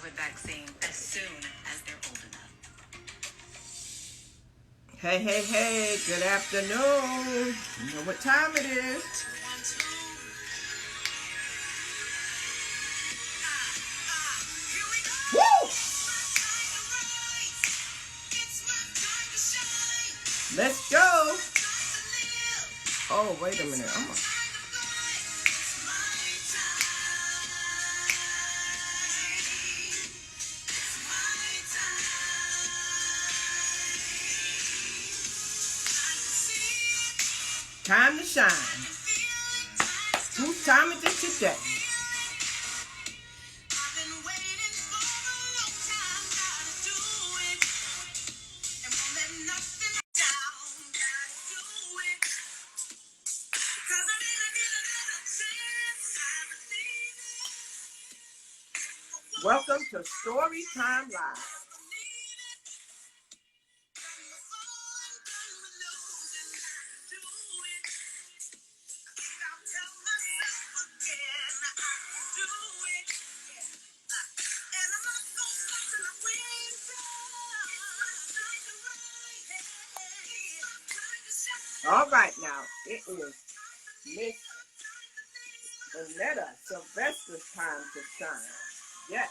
COVID vaccine as soon as they're old enough. Hey, hey, hey, good afternoon. You know what time it is. Woo! Let's go. Oh, wait a minute. Time to shine. Whose time is it today? Welcome to Storytime Live. All right, now it is Miss Vernette Sylvester's time to shine. Yes.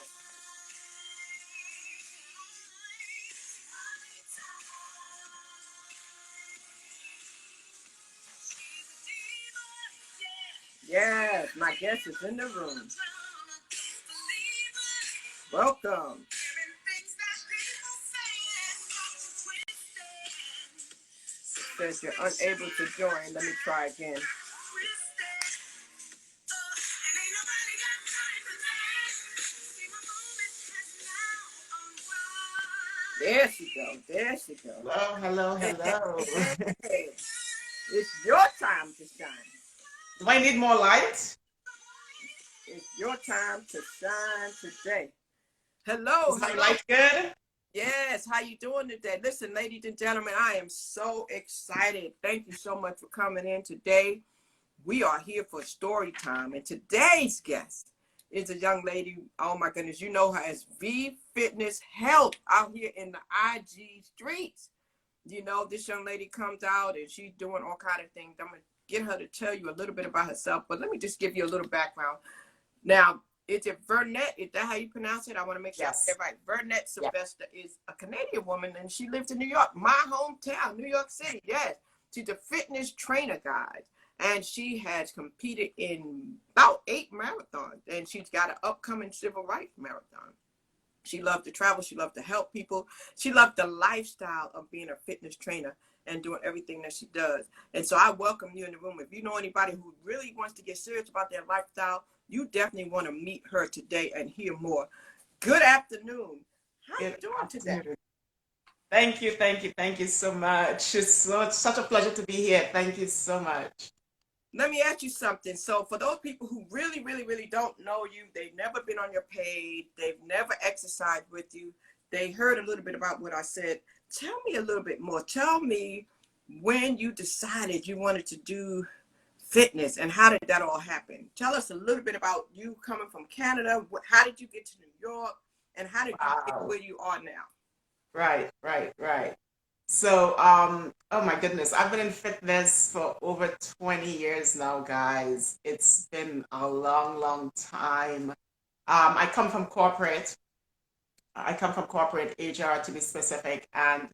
Yes, my guest is in the room. Welcome. Says you're unable to join. Let me try again. There she goes. There she goes. Hello, hello. Hey, it's your time to shine. Do I need more light? It's your time to shine today. Hello. Is my light good? Yes, how you doing today? Listen, ladies and gentlemen, I am so excited. Thank you so much for coming in today. We are here for story time, and today's guest is a young lady. Oh my goodness, you know her as V Fitness Health out here in the IG streets. You know, this young lady comes out and she's doing all kind of things. I'm gonna get her to tell you a little bit about herself, but let me just give you a little background. Now, is it Vernette? Is that how you pronounce it? I want to make sure Yes. I get it right. Vernette Sylvester is a Canadian woman, and she lives in New York, my hometown, New York City. Yes, she's a fitness trainer, guys, and she has competed in about 8 marathons, and she's got an upcoming civil rights marathon. She loved to travel. She loved to help people. She loved the lifestyle of being a fitness trainer and doing everything that she does. And so I welcome you in the room. If you know anybody who really wants to get serious about their lifestyle, you definitely want to meet her today and hear more. Good afternoon. How are you doing today? Thank you so much. It's such a pleasure to be here. Thank you so much. Let me ask you something. So for those people who really don't know you, they've never been on your page, they've never exercised with you, they heard a little bit about what I said. Tell me a little bit more. Tell me when you decided you wanted to do fitness and how did that all happen? Tell us a little bit about you coming from Canada. How did you get to New York and how did you get where you are now? Right. So, oh my goodness, I've been in fitness for over 20 years now, guys. It's been a long time. I come from corporate. I come from corporate HR to be specific. And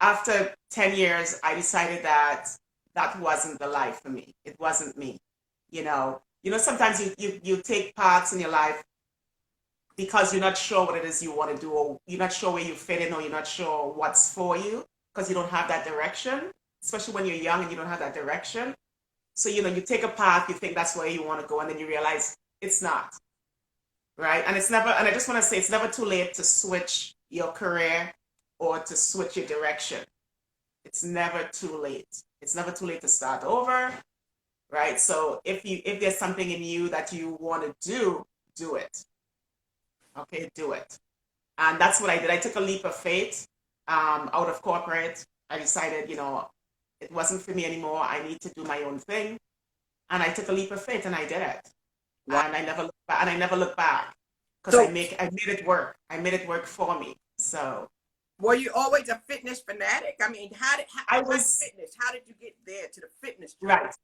after 10 years, I decided that that wasn't the life for me. It wasn't me. Sometimes you take paths in your life because you're not sure what it is you want to do, or you're not sure where you fit in, or you're not sure what's for you because you don't have that direction, especially when you're young and you don't have that direction. So, you take a path, you think that's where you want to go, and then you realize it's not, right? And I just want to say, it's never too late to switch your career or to switch your direction. It's never too late. It's never too late to start over, right? So if there's something in you that you want to do it. Okay, do it. And that's what I did. I took a leap of faith out of corporate. I decided, it wasn't for me anymore. I need to do my own thing. And I took a leap of faith and I did it. Wow. And I never looked back. because So, I made it work. I made it work for me. So were you always a fitness fanatic? I mean, I how was fitness? How did you get there to the fitness journey? right.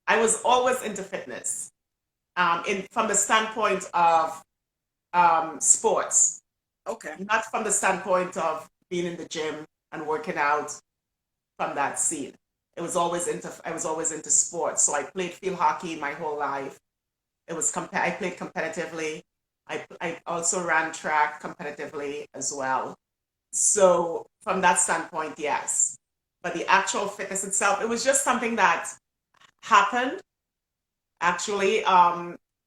I was always into fitness. In from the standpoint of sports, Okay. not from the standpoint of being in the gym and working out from that scene. I was always into sports. So I played field hockey my whole life. I played competitively. I also ran track competitively as well. So from that standpoint, yes. But the actual fitness itself, it was just something that happened actually,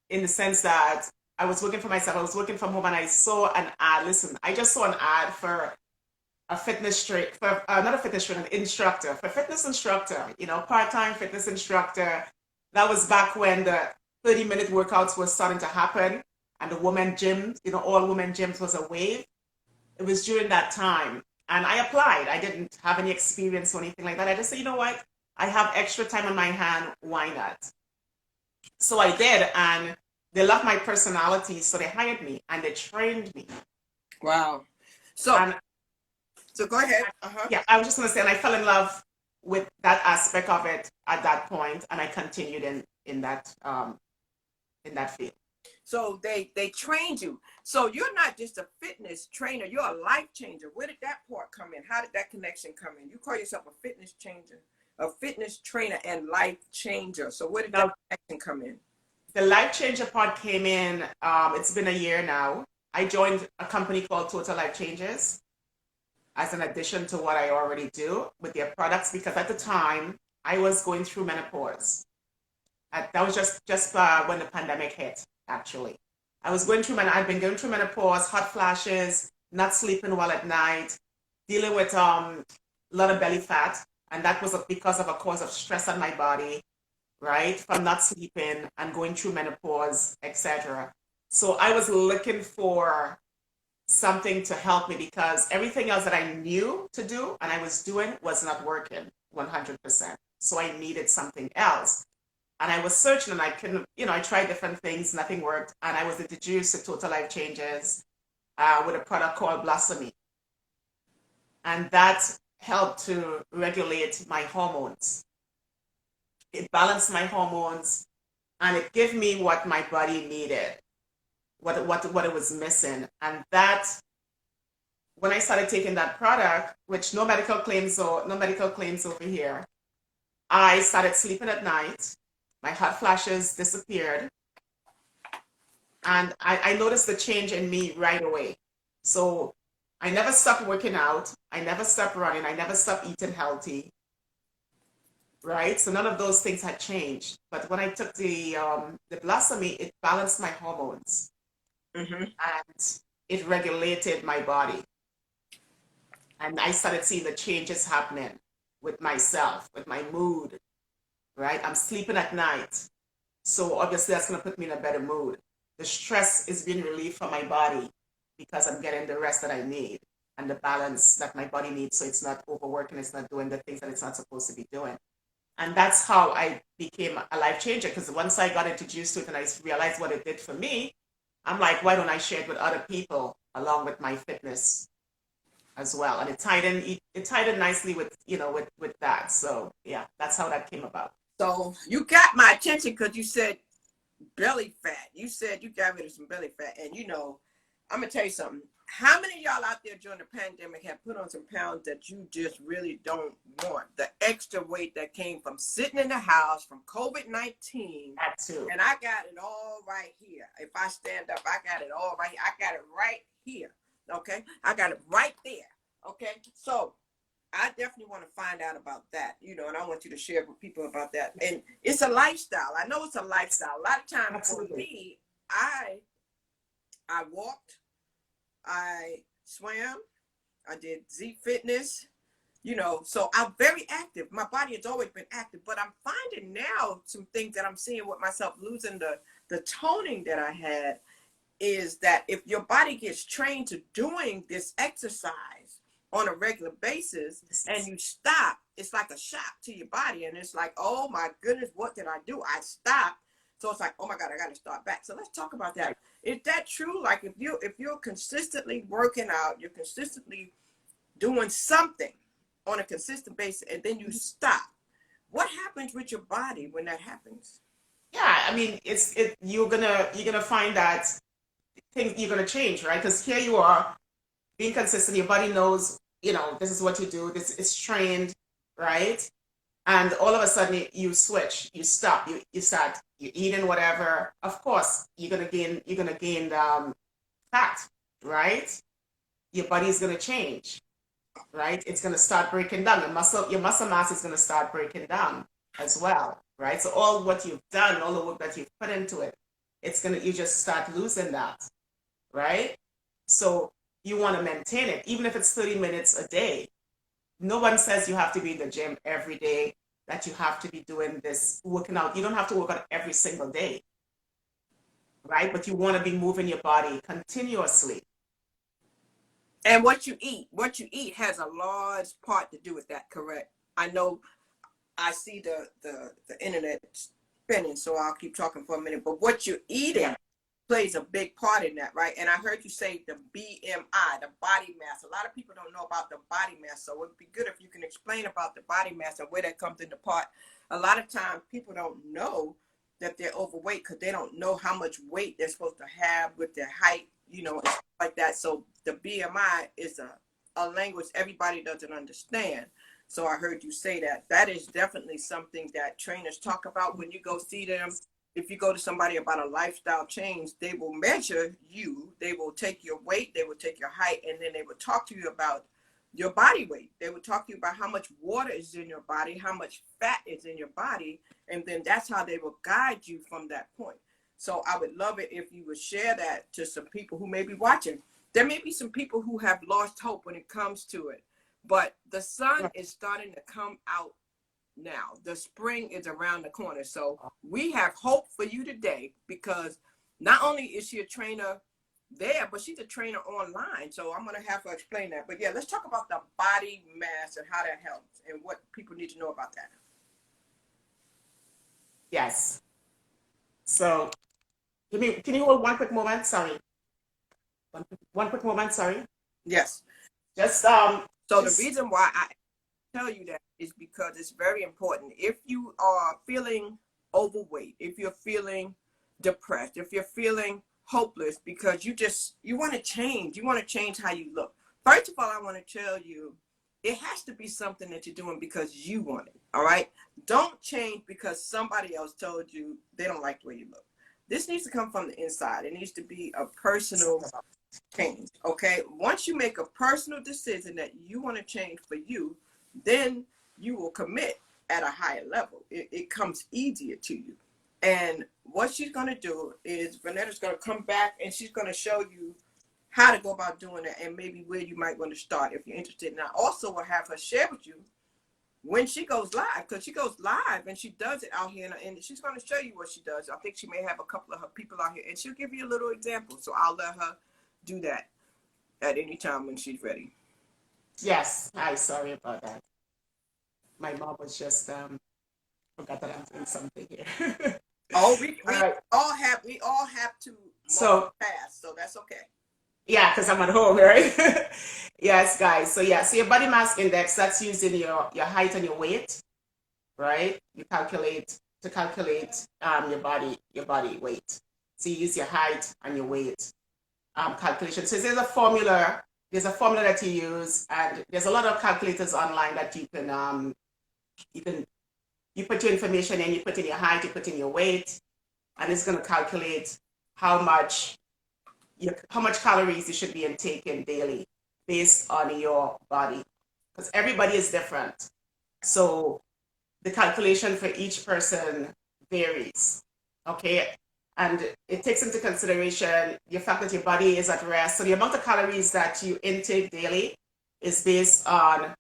in the sense that I was working for myself. I was working from home and I saw an ad. Listen, I just saw an ad for a fitness trainer, for not a fitness trainer, an instructor, for fitness instructor, part-time fitness instructor. That was back when the 30-minute workouts were starting to happen and the women gyms, all women gyms was a wave. It was during that time. And I applied. I didn't have any experience or anything like that. I just said, you know what? I have extra time on my hand. Why not? So I did. And they loved my personality. So they hired me and they trained me. Wow. So, And so go ahead. Uh-huh. yeah, I was just going to say, and I fell in love with that aspect of it at that point, and I continued in that field. So they trained you. So you're not just a fitness trainer, you're a life changer. Where did that part come in? How did that connection come in? You call yourself a fitness changer, a fitness trainer and life changer. So where did that connection come in? The life changer part came in, it's been a year now. I joined a company called Total Life Changes as an addition to what I already do with their products, because at the time I was going through menopause. That was just when the pandemic hit, actually. I'd been going through menopause, hot flashes, not sleeping well at night, dealing with a lot of belly fat. And that was because of a cause of stress on my body, right? From not sleeping and going through menopause, etc. So I was looking for something to help me because everything else that I knew to do and I was doing was not working 100%. So I needed something else. And I was searching and I couldn't, I tried different things, nothing worked. And I was introduced to Total Life Changes with a product called Blossomy. And that helped to regulate my hormones. It balanced my hormones and it gave me what my body needed, what it was missing. And that, when I started taking that product, which no medical claims over here, I started sleeping at night. My hot flashes disappeared. And I noticed the change in me right away. So I never stopped working out. I never stopped running. I never stopped eating healthy. Right? So none of those things had changed. But when I took the Blossomy, it balanced my hormones. Mm-hmm. And it regulated my body. And I started seeing the changes happening with myself, with my mood. Right? I'm sleeping at night. So obviously that's going to put me in a better mood. The stress is being relieved from my body because I'm getting the rest that I need and the balance that my body needs, so it's not overworking, it's not doing the things that it's not supposed to be doing. And that's how I became a life changer, because once I got introduced to it and I realized what it did for me, I'm like, why don't I share it with other people along with my fitness as well? And it tied in nicely with that. So yeah, that's how that came about. So you got my attention because you said belly fat. You said you got rid of some belly fat. And I'm going to tell you something. How many of y'all out there during the pandemic have put on some pounds that you just really don't want? The extra weight that came from sitting in the house from COVID-19. That too. And I got it all right here. If I stand up, I got it all right here. I got it right here. Okay? I got it right there. Okay? So I definitely want to find out about that, and I want you to share with people about that. And it's a lifestyle. I know it's a lifestyle. A lot of times Absolutely. For me, I walked, I swam, I did Z Fitness, so I'm very active. My body has always been active, but I'm finding now some things that I'm seeing with myself losing the toning that I had is that if your body gets trained to doing this exercise on a regular basis and you stop, it's like a shock to your body. And it's like, oh my goodness, what did I do? I stopped. So it's like, oh my God, I got to start back. So let's talk about that. Is that true? Like if you're consistently working out, you're consistently doing something on a consistent basis, and then you stop, what happens with your body when that happens? Yeah, I mean, you're gonna find that things you're gonna change, right? Because here you are being consistent. Your body knows, this is what you do. This is trained, right? And all of a sudden you switch, you stop, you start, you're eating whatever. Of course, you're gonna gain fat, right? Your body's gonna change, right? It's gonna start breaking down. Your muscle mass is gonna start breaking down as well, right? So all what you've done, all the work that you've put into it, you just start losing that, right? So you want to maintain it, even if it's 30 minutes a day. No one says you have to be in the gym every day, that you have to be doing this, working out. You don't have to work out every single day, right? But you want to be moving your body continuously. And what you eat has a large part to do with that, correct? I know I see the internet spinning, so I'll keep talking for a minute. But what you're eating Yeah. plays a big part in that, right? And I heard you say the BMI, the body mass. A lot of people don't know about the body mass, so it would be good if you can explain about the body mass and where that comes into part. A lot of times people don't know that they're overweight because they don't know how much weight they're supposed to have with their height, and stuff like that. So the BMI is a language everybody doesn't understand. So I heard you say that. That is definitely something that trainers talk about when you go see them. If you go to somebody about a lifestyle change, they will measure you. They will take your weight, they will take your height, and then they will talk to you about your body weight. They will talk to you about how much water is in your body, how much fat is in your body, and then that's how they will guide you from that point. So I would love it if you would share that to some people who may be watching. There may be some people who have lost hope when it comes to it, but the sun is starting to come out now. The spring is around the corner. So we have hope for you today, because not only is she a trainer there, but she's a trainer online. So I'm going to have her explain that. But yeah, let's talk about the body mass and how that helps and what people need to know about that. Yes. So can you hold one quick moment? Sorry. One quick moment, sorry. Yes. Just So the reason why I tell you that is because it's very important. If you are feeling overweight, if you're feeling depressed, if you're feeling hopeless because you want to change how you look. First of all, I want to tell you, it has to be something that you're doing because you want it. All right. Don't change because somebody else told you they don't like the way you look. This needs to come from the inside. It needs to be a personal change. Okay. Once you make a personal decision that you want to change for you, then you will commit at a higher level. It comes easier to you. And what she's going to do is Vernetta's going to come back and she's going to show you how to go about doing that and maybe where you might want to start if you're interested. And I also will have her share with you when she goes live, because she goes live and she does it out here, and she's going to show you what she does. I think she may have a couple of her people out here, and she'll give you a little example. So I'll let her do that at any time when she's ready. Yes. Hi, sorry about that. My mom was just forgot that I'm doing something here. Oh, we right. all have to So pass, so that's okay. yeah, because I'm at home, right? Yes, guys. So yeah, so your body mass index, that's using your height and your weight, right? You calculate your body weight. So you use your height and your weight calculation. So there's a formula. There's a formula that you use, and there's a lot of calculators online that you put your information in, you put in your height, you put in your weight, and it's going to calculate how much calories you should be intaking daily based on your body, because everybody is different. So the calculation for each person varies, okay? And it takes into consideration the fact that your body is at rest. So the amount of calories that you intake daily is based on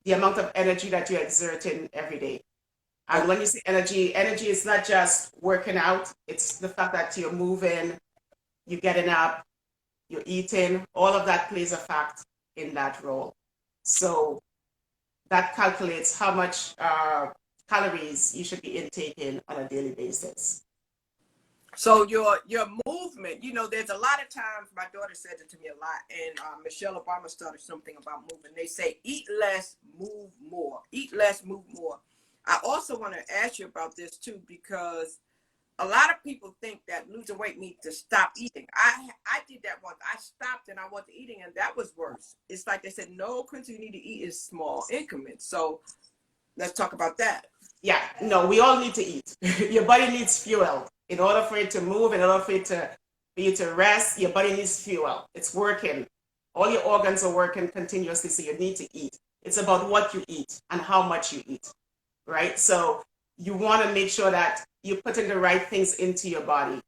the amount of energy that you're exerting every day. And when you say energy is not just working out, it's the fact that you're moving, you're getting up, you're eating, all of that plays a fact in that role. So that calculates how much calories you should be intaking on a daily basis. So your movement, you know, there's a lot of times, my daughter says it to me a lot, and Michelle Obama started something about movement. They say, eat less, move more. Eat less, move more. I also want to ask you about this too, because a lot of people think that losing weight means to stop eating. I did that once. I stopped and I wasn't eating, and that was worse. It's like they said, no, Quincy, you need to eat in small increments. So let's talk about that. Yeah, no, we all need to eat. Your body needs fuel. In order for it to move, in order for you to rest, your body needs fuel. It's working. All your organs are working continuously, so you need to eat. It's about what you eat and how much you eat, right? So you want to make sure that you're putting the right things into your body.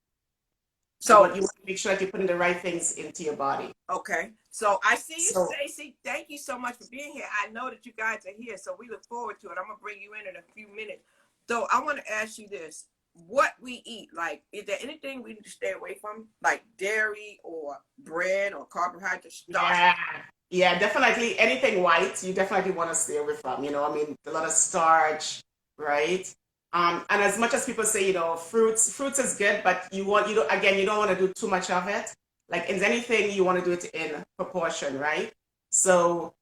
So you want to make sure that you're putting the right things into your body. Okay. So I see you, Stacey. Thank you so much for being here. I know that you guys are here, so we look forward to it. I'm going to bring you in a few minutes. So I want to ask you this. What we eat, like, is there anything we need to stay away from? Like dairy or bread or carbohydrates? Yeah, definitely. Anything white, you definitely want to stay away from. You know, I mean, a lot of starch, right? And as much as people say, you know, fruits is good, but you don't want to do too much of it. Like in anything, you want to do it in proportion, right? So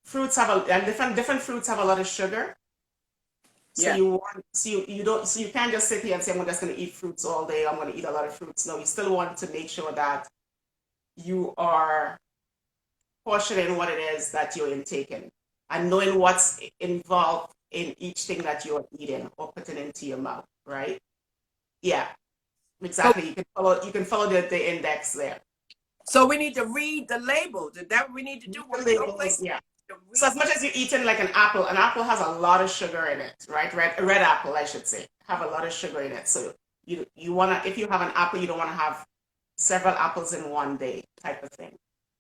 fruits have different fruits have a lot of sugar. So you can't just sit here and say, I'm just going to eat fruits all day. I'm going to eat a lot of fruits. No, you still want to make sure that you are portioning what it is that you're intaking and knowing what's involved in each thing that you're eating or putting into your mouth, right? Yeah, exactly. You can follow the index there. So we need to read the labels. Is that what we need to do? Yeah. So as much as you're eating like an apple has a lot of sugar in it, right? Red apple, I should say, have a lot of sugar in it. So you wanna, if you have an apple, you don't want to have several apples in one day type of thing.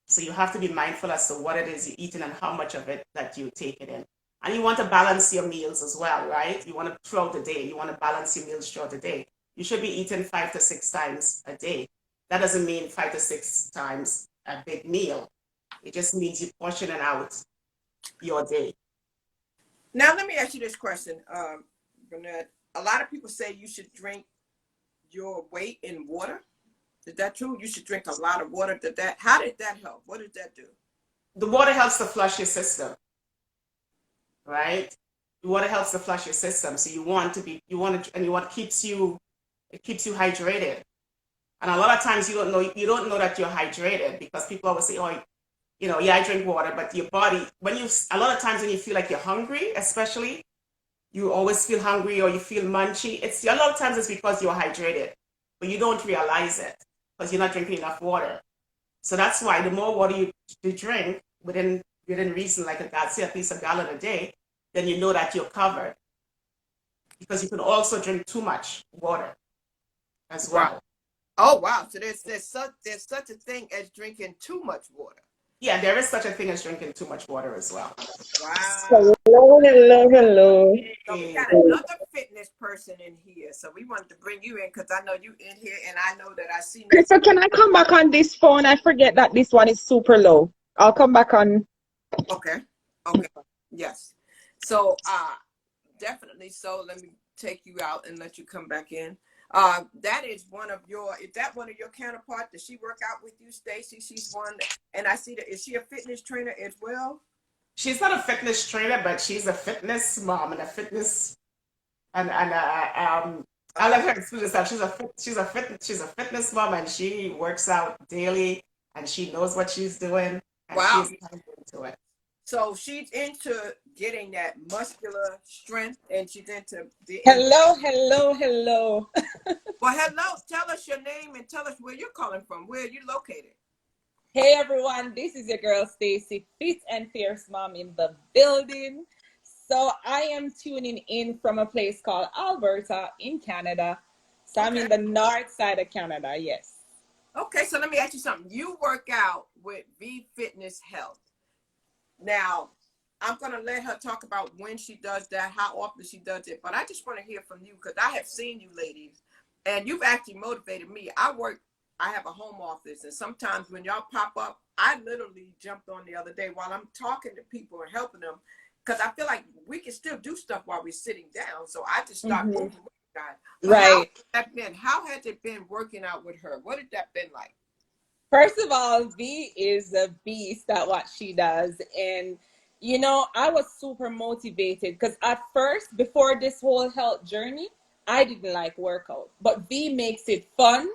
So you have to be mindful as to what it is you're eating and how much of it that you take it in. And you want to balance your meals as well, right? You want to throughout the day, you want to balance your meals throughout the day. You should be eating 5 to 6 times a day. That doesn't mean 5 to 6 times a big meal. It just means you're portioning out your day. Now, let me ask you this question, Vernette. A lot of people say you should drink your weight in water. Is that true? You should drink a lot of water. How did that help? What did that do? The water helps to flush your system, right? The water helps to flush your system. So it keeps you hydrated. And a lot of times you don't know that you're hydrated because people always say, oh, you know, yeah, I drink water, but your body, a lot of times when you feel like you're hungry, especially, you always feel hungry or you feel munchy. A lot of times it's because you're hydrated, but you don't realize it because you're not drinking enough water. So that's why the more water you drink within reason, like at least a gallon a day, then you know that you're covered. Because you can also drink too much water as well. Wow. Oh wow! So there's such a thing as drinking too much water. Yeah, there is such a thing as drinking too much water as well. Wow. Hello. So we got another fitness person in here. So we wanted to bring you in because I know you in here and I know that I see. Crystal, can I come back on this phone? I forget that this one is super low. I'll come back on. Okay. Yes. So definitely. So let me take you out and let you come back in. That is one of your counterparts? Does she work out with you, Stacey? She's one, and I see that. Is she a fitness trainer as well? She's not a fitness trainer, but she's a fitness mom and a fitness, I'll let her explain herself. She's a fitness mom and she works out daily and she knows what she's doing and wow. She's into it. So she's into getting that muscular strength and she's into the Hello. Well, hello. Tell us your name and tell us where you're calling from. Where are you located? Hey everyone, this is your girl Stacey, fit and fierce mom in the building. So I am tuning in from a place called Alberta in Canada. So I'm in the north side of Canada, yes. Okay, so let me ask you something. You work out with V Fitness Health. Now, I'm going to let her talk about when she does that, how often she does it. But I just want to hear from you because I have seen you ladies and you've actually motivated me. I have a home office, and sometimes when y'all pop up, I literally jumped on the other day while I'm talking to people and helping them because I feel like we can still do stuff while we're sitting down. So I just start moving. God. But how Right. has that been? How has it been working out with her? What has that been like? First of all, V is a beast at what she does. And, you know, I was super motivated because at first, before this whole health journey, I didn't like workout. But V makes it fun.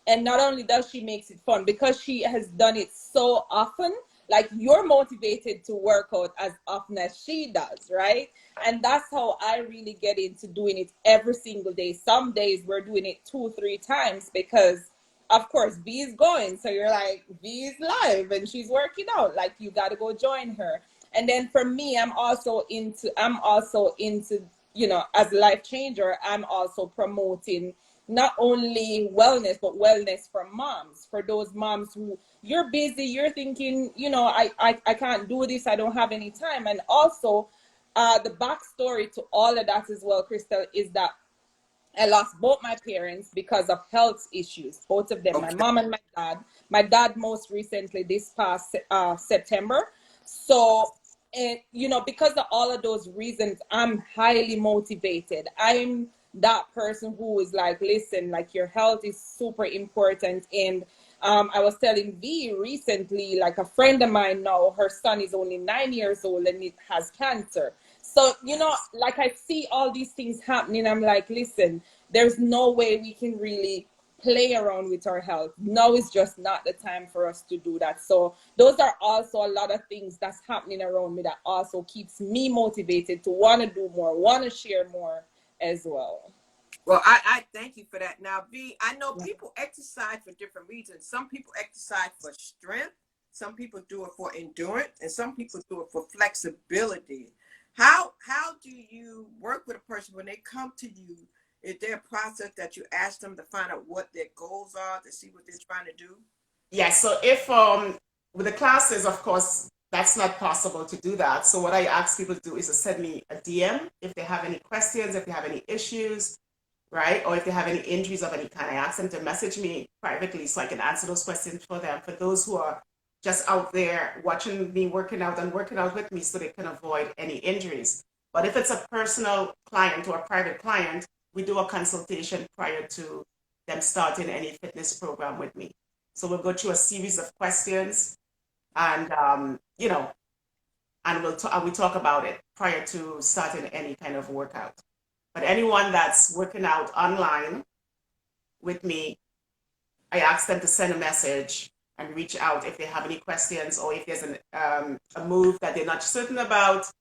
And not only does she makes it fun, because she has done it so often, like you're motivated to work out as often as she does, right? And that's how I really get into doing it every single day. Some days we're doing it 2, 3 times because of course V is going, so you're like, V is live and she's working out, like you got to go join her. And then for me, I'm also into, you know, as a life changer, I'm also promoting not only wellness but wellness for moms, for those moms who you're busy, you're thinking, you know, I can't do this, I don't have any time. And also the backstory to all of that as well, Crystal, is that I lost both my parents because of health issues, both of them, my Okay. mom and my dad. My dad most recently this past September. So, and you know, because of all of those reasons, I'm highly motivated. I'm that person who is like, listen, like your health is super important. And I was telling V recently, like a friend of mine now, her son is only 9 years old and it has cancer. So, you know, like I see all these things happening. I'm like, listen, there's no way we can really play around with our health. Now is just not the time for us to do that. So those are also a lot of things that's happening around me that also keeps me motivated to want to do more, want to share more as well. Well, I thank you for that. Now, V, I know people exercise for different reasons. Some people exercise for strength, some people do it for endurance, and some people do it for flexibility. How do you work with a person when they come to you? Is there a process that you ask them to find out what their goals are, to see what they're trying to do? Yeah, so if with the classes, of course, that's not possible to do that. So what I ask people to do is to send me a DM if they have any questions, if they have any issues, right? Or if they have any injuries of any kind. I ask them to message me privately so I can answer those questions for them. For those who are just out there watching me working out and working out with me so they can avoid any injuries. But if it's a personal client or a private client, we do a consultation prior to them starting any fitness program with me. So we'll go through a series of questions and, you know, and we talk about it prior to starting any kind of workout. But anyone that's working out online with me, I ask them to send a message and reach out if they have any questions or if there's a move that they're not certain about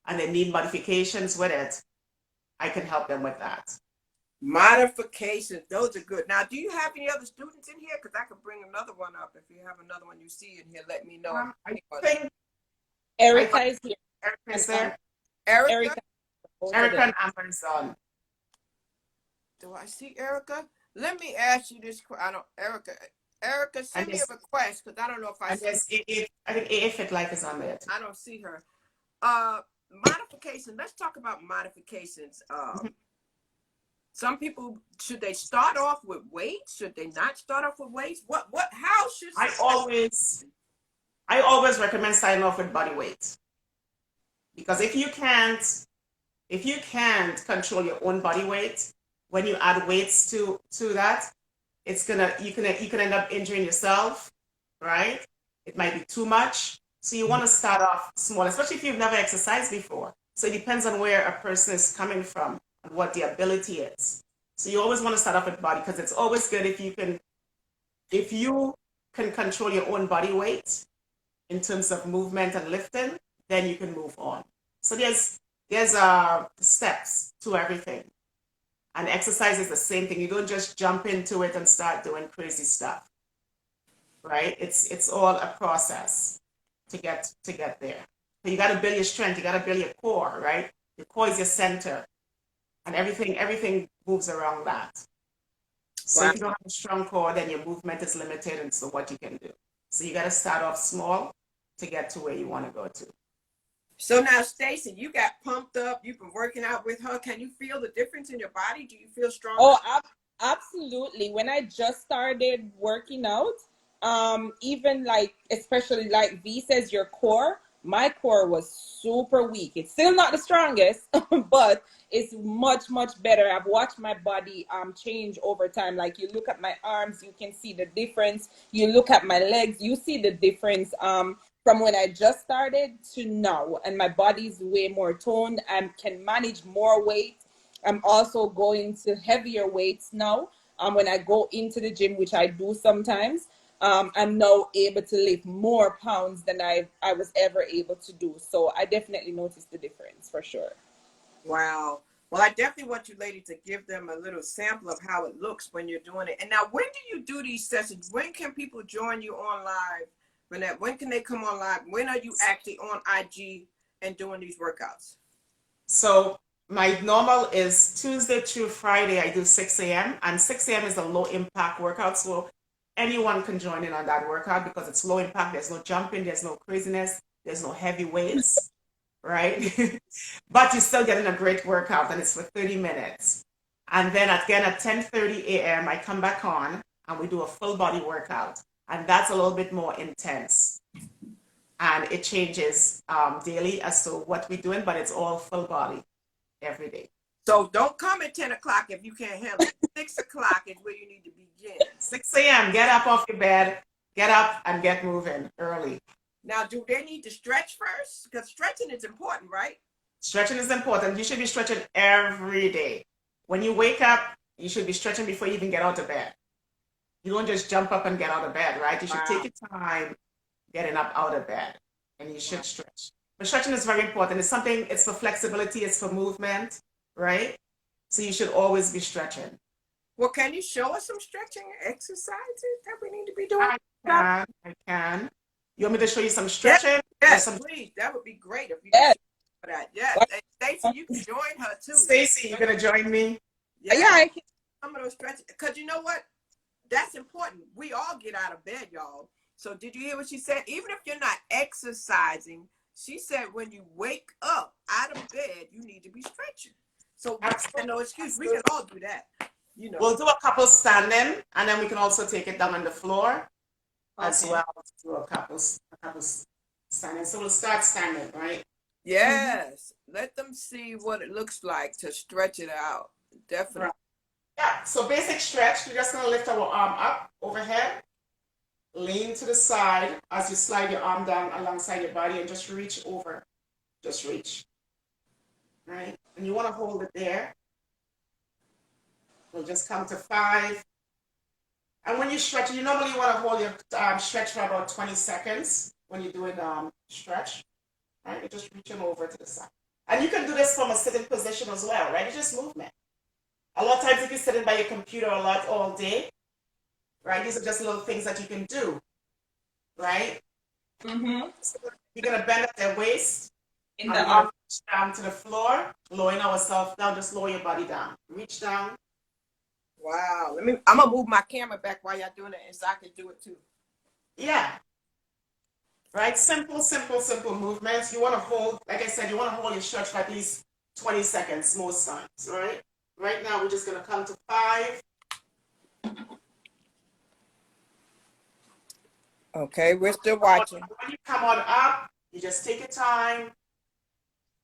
and they need modifications with it. I can help them with that. Modifications, those are good. Now, do you have any other students in here? Because I could bring another one up. If you have another one you see in here, let me know. I think Erica is here. Erica is there. Erica? Erica and Amber's on. Do I see Erica? Let me ask you this. I don't, Erica, send me a request because I don't know if I see. I think AA Fit Life is on there too. I don't see her. Modifications. Let's talk about modifications. Some people, should they start off with weights? Should they not start off with weights? How should I always recommend starting off with body weight. Because if you can't control your own body weight, when you add weights to that, you can end up injuring yourself, right? It might be too much. So you want to start off small, especially if you've never exercised before. So it depends on where a person is coming from and what the ability is. So you always want to start off with body because it's always good if you can control your own body weight in terms of movement and lifting, then you can move on. So there's steps to everything. And exercise is the same thing. You don't just jump into it and start doing crazy stuff, right? It's all a process to get there. So you got to build your strength. You got to build your core, right? Your core is your center, and everything moves around that. So if you don't have a strong core, then your movement is limited, and so what you can do. So you got to start off small to get to where you want to go to. So now, Stacey, you got pumped up. You've been working out with her. Can you feel the difference in your body? Do you feel stronger? Oh, absolutely. When I just started working out, even like, especially like V says, your core, my core was super weak. It's still not the strongest, but it's much, much better. I've watched my body change over time. Like you look at my arms, you can see the difference. You look at my legs, you see the difference from when I just started to now. And my body's way more toned. I can manage more weight. I'm also going to heavier weights now. When I go into the gym, which I do sometimes, I'm now able to lift more pounds than I was ever able to do. So I definitely noticed the difference for sure. Wow. Well, I definitely want you, lady, to give them a little sample of how it looks when you're doing it. And now, when do you do these sessions? When can people join you on live, Vernette? When can they come on live? When are you actually on IG and doing these workouts? So my normal is Tuesday through Friday. I do 6 a.m. and 6 a.m. is a low impact workout. So anyone can join in on that workout because it's low impact. There's no jumping. There's no craziness. There's no heavy weights. Right? But you're still getting a great workout, and it's for 30 minutes. And then again at 10:30 a.m., I come back on and we do a full body workout. And that's a little bit more intense. And it changes daily as to what we're doing, but it's all full body every day. So don't come at 10 o'clock if you can't handle it. 6 o'clock is where you need to begin. 6 a.m., get up off your bed, get up and get moving early. Now, do they need to stretch first? Because stretching is important, right? Stretching is important. You should be stretching every day. When you wake up, you should be stretching before you even get out of bed. You don't just jump up and get out of bed, right? You should take your time getting up out of bed, and you should stretch. But stretching is very important. It's something, it's for flexibility, it's for movement, right? So you should always be stretching. Well, can you show us some stretching exercises that we need to be doing? I can. You want me to show you some stretching? Yes, please. That would be great if you Yes. could show that. Yes. And Stacey, you can join her too. Stacey, you gonna join me? Yeah, I can. some of those stretches. Because you know what? That's important. We all get out of bed, y'all. So did you hear what she said? Even if you're not exercising, she said when you wake up out of bed, you need to be stretching. So no excuse. We can all do that. You know. We'll do a couple standing, and then we can also take it down on the floor as well. Do a couple standing. So we'll start standing, right? Yes. Let them see what it looks like to stretch it out. Definitely. Right. Yeah. So basic stretch. We're just gonna lift our arm up overhead, lean to the side as you slide your arm down alongside your body, and just reach over. Just reach. Right? And you want to hold it there. We'll just come to 5. And when you stretch, you normally want to hold your stretch for about 20 seconds when you're doing stretch. Right? You're just reaching over to the side. And you can do this from a sitting position as well, right? It's just movement. A lot of times if you're sitting by your computer a lot all day, right? These are just little things that you can do, right? Mm-hmm. So you're going to bend at the waist. In and the arm down to the floor, lowering ourselves down, just lower your body down. Reach down. Wow. I'm gonna move my camera back while y'all doing it, and so I can do it too. Yeah. Right? Simple movements. You want to hold, like I said, you want to hold your stretch for at least 20 seconds most times, right? Right now, we're just going to come to 5. Okay, we're still watching. When you come on up, you just take your time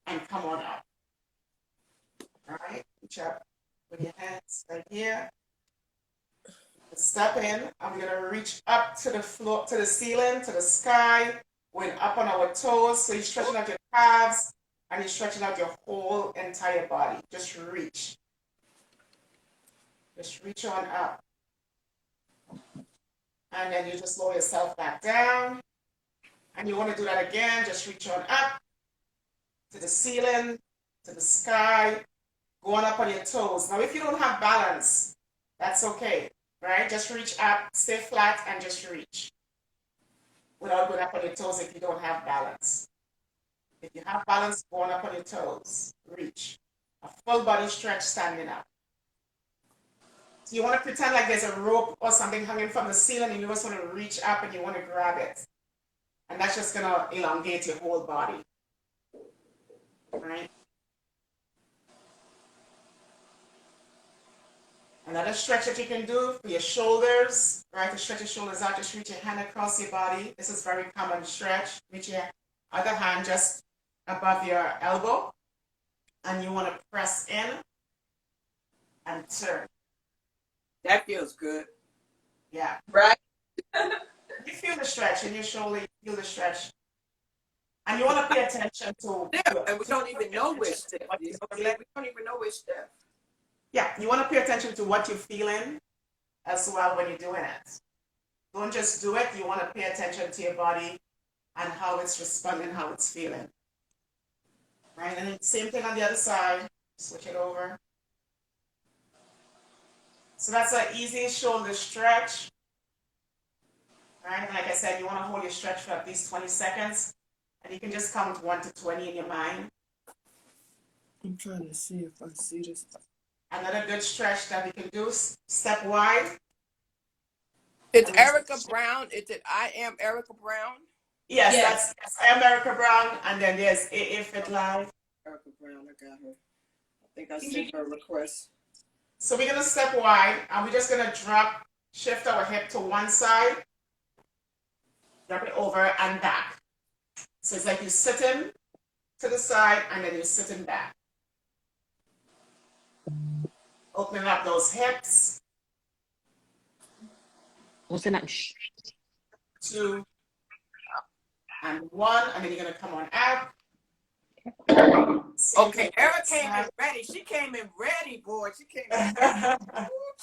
and come on up. All right? Reach up with your hands right here. Step in. I'm going to reach up to the floor, to the ceiling, to the sky. Going up on our toes. So you're stretching out your calves and you're stretching out your whole entire body. Just reach. Just reach on up. And then you just lower yourself back down. And you want to do that again. Just reach on up to the ceiling, to the sky, going up on your toes. Now, if you don't have balance, that's okay, right? Just reach up, stay flat, and just reach without going up on your toes if you don't have balance. If you have balance, going up on your toes, reach. A full body stretch standing up. So you want to pretend like there's a rope or something hanging from the ceiling and you just want to reach up and you want to grab it. And that's just going to elongate your whole body. Right? Another stretch that you can do for your shoulders, right? To stretch your shoulders out, just reach your hand across your body. This is very common stretch. Reach your Other hand just above your elbow. And you want to press in and turn. That feels good. Yeah. Right? You feel the stretch in your shoulder, you feel the stretch. And you want to pay attention to. Yeah, and we don't even know we're stiff. We don't even know we're stiff. Yeah, you want to pay attention to what you're feeling as well when you're doing it. Don't just do it. You want to pay attention to your body and how it's responding, how it's feeling. Right? And then same thing on the other side. Switch it over. So that's an easy shoulder stretch. Right? And like I said, you want to hold your stretch for at least 20 seconds. And you can just count 1 to 20 in your mind. I'm trying to see if I see this. Another good stretch that we can do, step wide. It's Erica Brown. Is it I am Erica Brown? Yes, Yes. that's I am Erica Brown. And then there's AA Fit Live. Erica Brown, I got her. I think I sent her a request. So we're going to step wide, and we're just going to shift our hip to one side, drop it over and back. So it's like you're sitting to the side, and then you're sitting back. Opening up those hips. What's in that? 2 and 1, and then you're going to come on out. Okay, Erica came in ready. She came in ready, boy. She came in ready.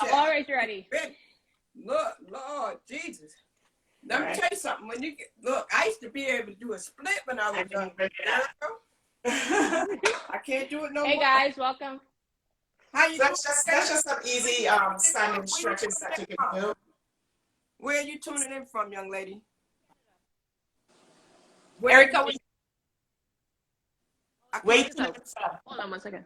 I'm always ready. Look, Lord Jesus. Let me tell you something. When you look, I used to be able to do a split when I was young. I can't do it no more. Hey guys, welcome. How you That's doing? just some easy standing stretches that you can do. Where are you tuning in from, young lady? Erica, Wait. hold on 1 second.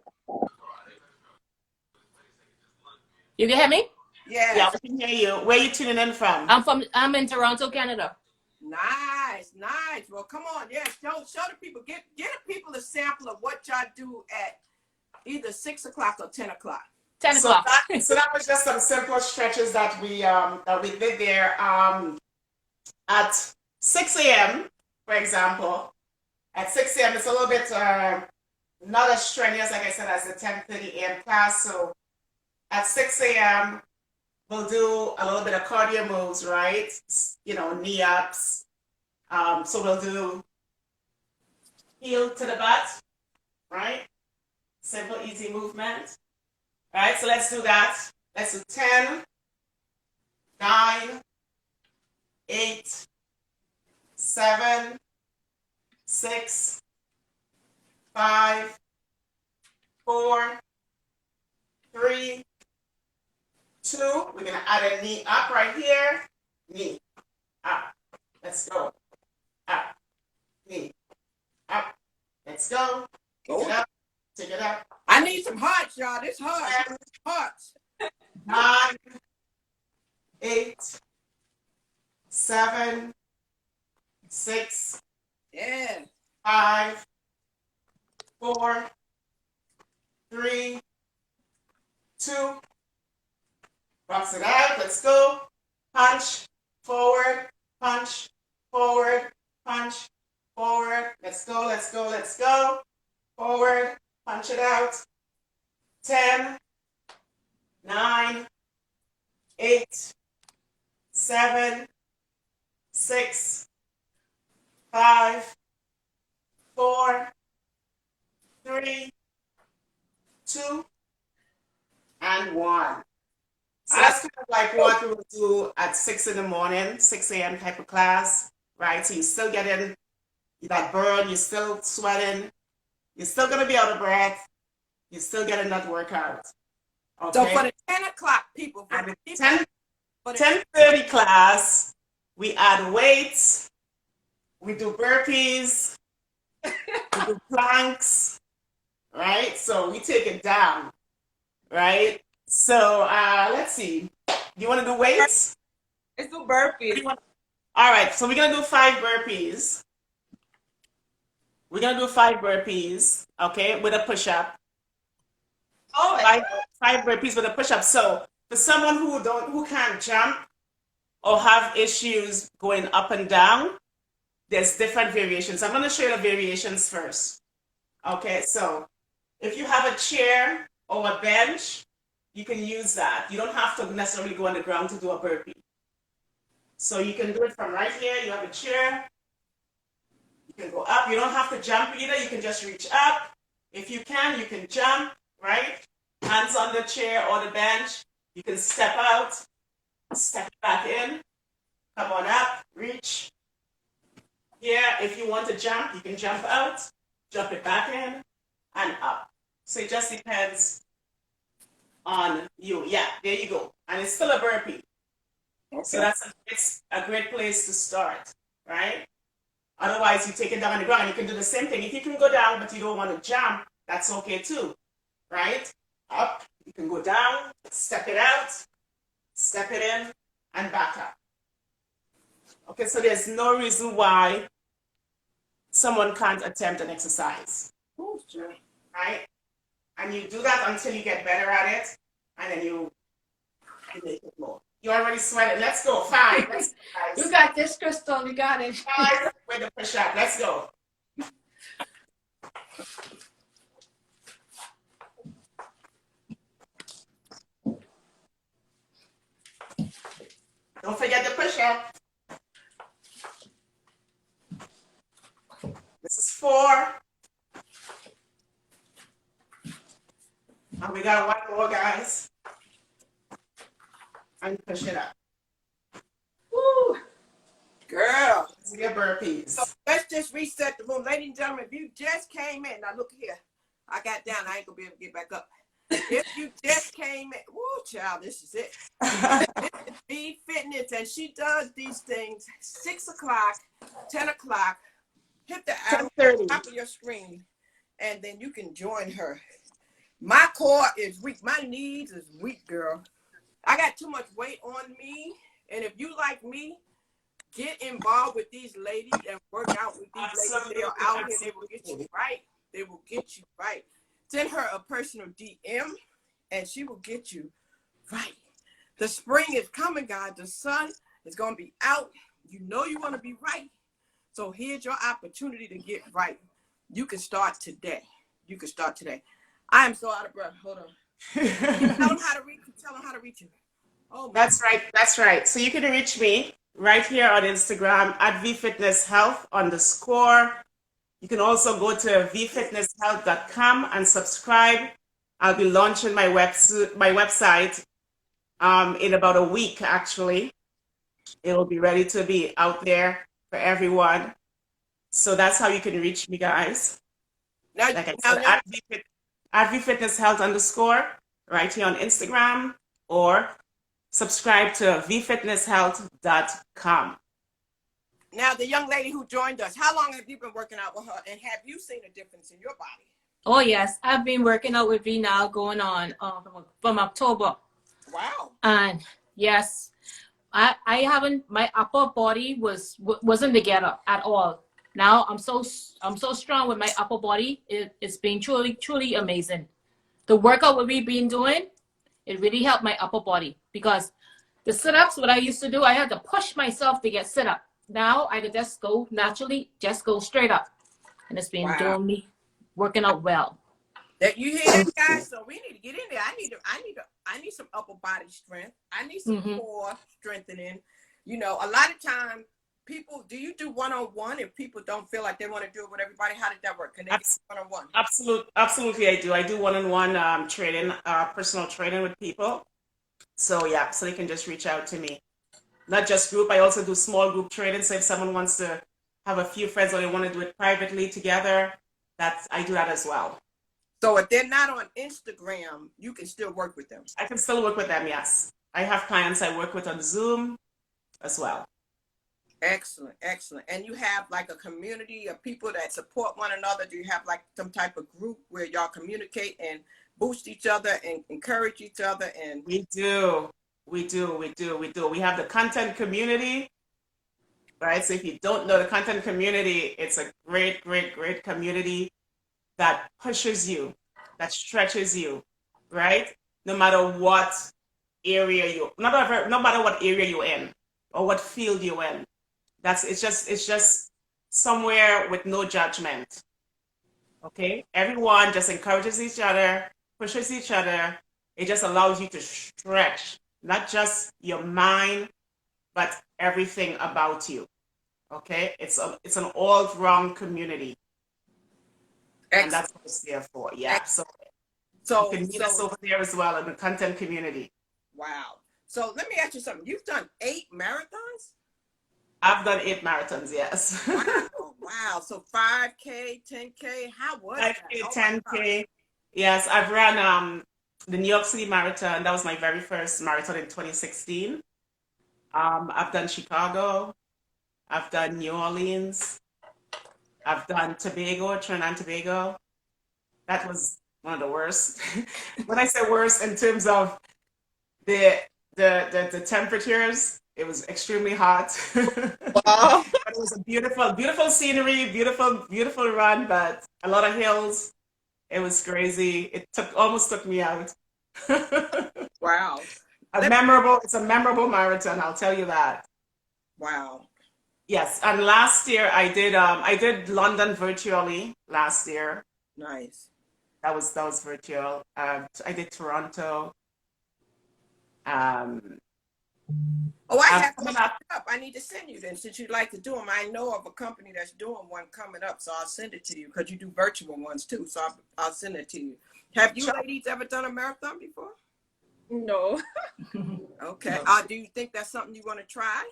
You can hear me? Yeah. Yeah, we can hear you. Where are you tuning in from? I'm in Toronto, Canada. Nice, nice. Well, come on. Yeah, show the people. Get the people a sample of what y'all do at either 6 o'clock or 10 o'clock. 10 o'clock. So that was just some simple stretches that we did there. At 6 a.m., for example, at 6 a.m. it's a little bit not as strenuous, like I said, as the 10:30 a.m. class. So at 6 a.m. we'll do a little bit of cardio moves, right? You know, knee ups. So we'll do heel to the butt, right? Simple, easy movement. All right, so let's do that. Let's do 10, 9, 8, 7, 6, 5, 4, 3, 2. We're going to add a knee up right here. Knee up. Let's go. Up. Knee up. Let's go. Take it up. Take it up. I need some hearts, y'all. This heart. Hearts. 9, 8, 7, 6, Yeah. 5, 4, 3, 2. Box it out. Let's go. Punch forward. Punch forward. Punch forward. Let's go. Let's go. Let's go. Forward. Punch it out. 10, 9, 8, 7, 6, 5, 4, 3, 2, and 1. So that's kind of like what we would do at 6 in the morning, 6 a.m. type of class, right? So you're still getting that burn, you're still sweating, you're still going to be out of breath, you're still getting that workout. Okay? So for the 10 o'clock people, for And the the people, 10:30 class, we add weights, we do burpees, we do planks, right? So we take it down, right? So let's see. You want to do weights? Let's do burpees. All right. So we're gonna do 5 burpees. We're gonna do 5 burpees, okay, with a push-up. Oh, 5 burpees with a push-up. So for someone who can't jump or have issues going up and down, there's different variations. I'm going to show you the variations first. Okay, so if you have a chair or a bench, you can use that. You don't have to necessarily go on the ground to do a burpee. So you can do it from right here. You have a chair. You can go up. You don't have to jump either. You can just reach up. If you can jump, right? Hands on the chair or the bench. You can step out, step back in, come on up, reach. Here, if you want to jump, you can jump out, jump it back in, and up. So it just depends on you. Yeah, there you go. And it's still a burpee. Okay. So it's a great place to start, right? Otherwise, you take it down on the ground and you can do the same thing. If you can go down, but you don't want to jump, that's okay too, right? Up, you can go down, step it out, step it in, and back up. Okay, so there's no reason why someone can't attempt an exercise, right? And you do that until you get better at it, and then you make it more. You already sweated. Let's go. 5. Let's go, guys. You got this, Crystal. You got it. 5 with the push-up. Let's go. Don't forget the push-up. This is 4. And we got one more, guys. And push it up. Woo! Girl. Let's get burpees. So let's just reset the room. Ladies and gentlemen, if you just came in, now look here. I got down. I ain't going to be able to get back up. If you just came in, woo, child, this is it. This is V Fitness, and she does these things 6 o'clock, 10 o'clock. Hit the arrow at the top of your screen, and then you can join her. My core is weak. My knees is weak, girl. I got too much weight on me, and if you like me, get involved with these ladies and work out with these ladies. They are out here. They will get you right. They will get you right. Send her a personal DM, and she will get you right. The spring is coming, guys. The sun is going to be out. You know you want to be right. So here's your opportunity to get right. You can start today. You can start today. I am so out of breath. Hold on. Tell them how to reach you. Tell them how to reach you. Oh, that's right. That's right. So you can reach me right here on Instagram at vfitnesshealth_. You can also go to vfitnesshealth.com and subscribe. I'll be launching my website in about a week, actually. It'll be ready to be out there for everyone. So that's how you can reach me, guys. Now, like I said, at vfitnesshealth_ right here on Instagram, or subscribe to vfitnesshealth.com. Now, the young lady who joined us, how long have you been working out with her, and have you seen a difference in your body? Oh, yes. I've been working out with V now going on from October. Wow. And yes, I haven't, my upper body wasn't together at all. Now I'm so strong with my upper body. It's been truly amazing. The workout what we've been doing, it really helped my upper body, because the sit-ups, what I used to do, I had to push myself to get sit-up. Now I could just go naturally, just go straight up. And it's been doing me working out well. That you hear that, guys? So we need to get in there. I need some upper body strength. I need some core strengthening. You know, a lot of time people, do you do one-on-one if people don't feel like they want to do it with everybody? How did that work? Can they do one-on-one? Absolutely, I do. I do one-on-one training, personal training with people. So yeah, so they can just reach out to me. Not just group. I also do small group training. So if someone wants to have a few friends or they want to do it privately together, I do that as well. So if they're not on Instagram, you can still work with them. I can still work with them, yes. I have clients I work with on Zoom as well. Excellent, excellent. And you have like a community of people that support one another? Do you have like some type of group where y'all communicate and boost each other and encourage each other? And we do. We have the content community, right? So if you don't know the content community, it's a great community that pushes you, that stretches you, right? No matter what area no matter what area you're in or what field you're in. It's just somewhere with no judgment. Okay? Everyone just encourages each other, pushes each other. It just allows you to stretch, not just your mind, but everything about you. Okay? It's an all-round community. And that's what it's there for. Yeah. So you can meet us over there as well in the content community. Wow. So let me ask you something. You've done 8 marathons? I've done 8 marathons, yes. Wow. Wow. So 5K, 10K, how was 5K, that? 10K. Yes, I've run the New York City Marathon. That was my very first marathon in 2016. I've done Chicago. I've done New Orleans. I've done Tobago, Trinidad and Tobago. That was one of the worst. When I say worst in terms of the temperatures, it was extremely hot. Wow. But it was a beautiful, beautiful scenery, beautiful, beautiful run, but a lot of hills. It was crazy. It almost took me out. Wow. It's a memorable marathon, I'll tell you that. Wow. Yes, and last year I did London virtually last year. Nice. That was virtual. I did Toronto. Oh, I have one up. I need to send you then, since you'd like to do them. I know of a company that's doing one coming up, so I'll send it to you because you do virtual ones too. So I'll send it to you. Have you ladies ever done a marathon before? No. Okay. Do you think that's something you want to try?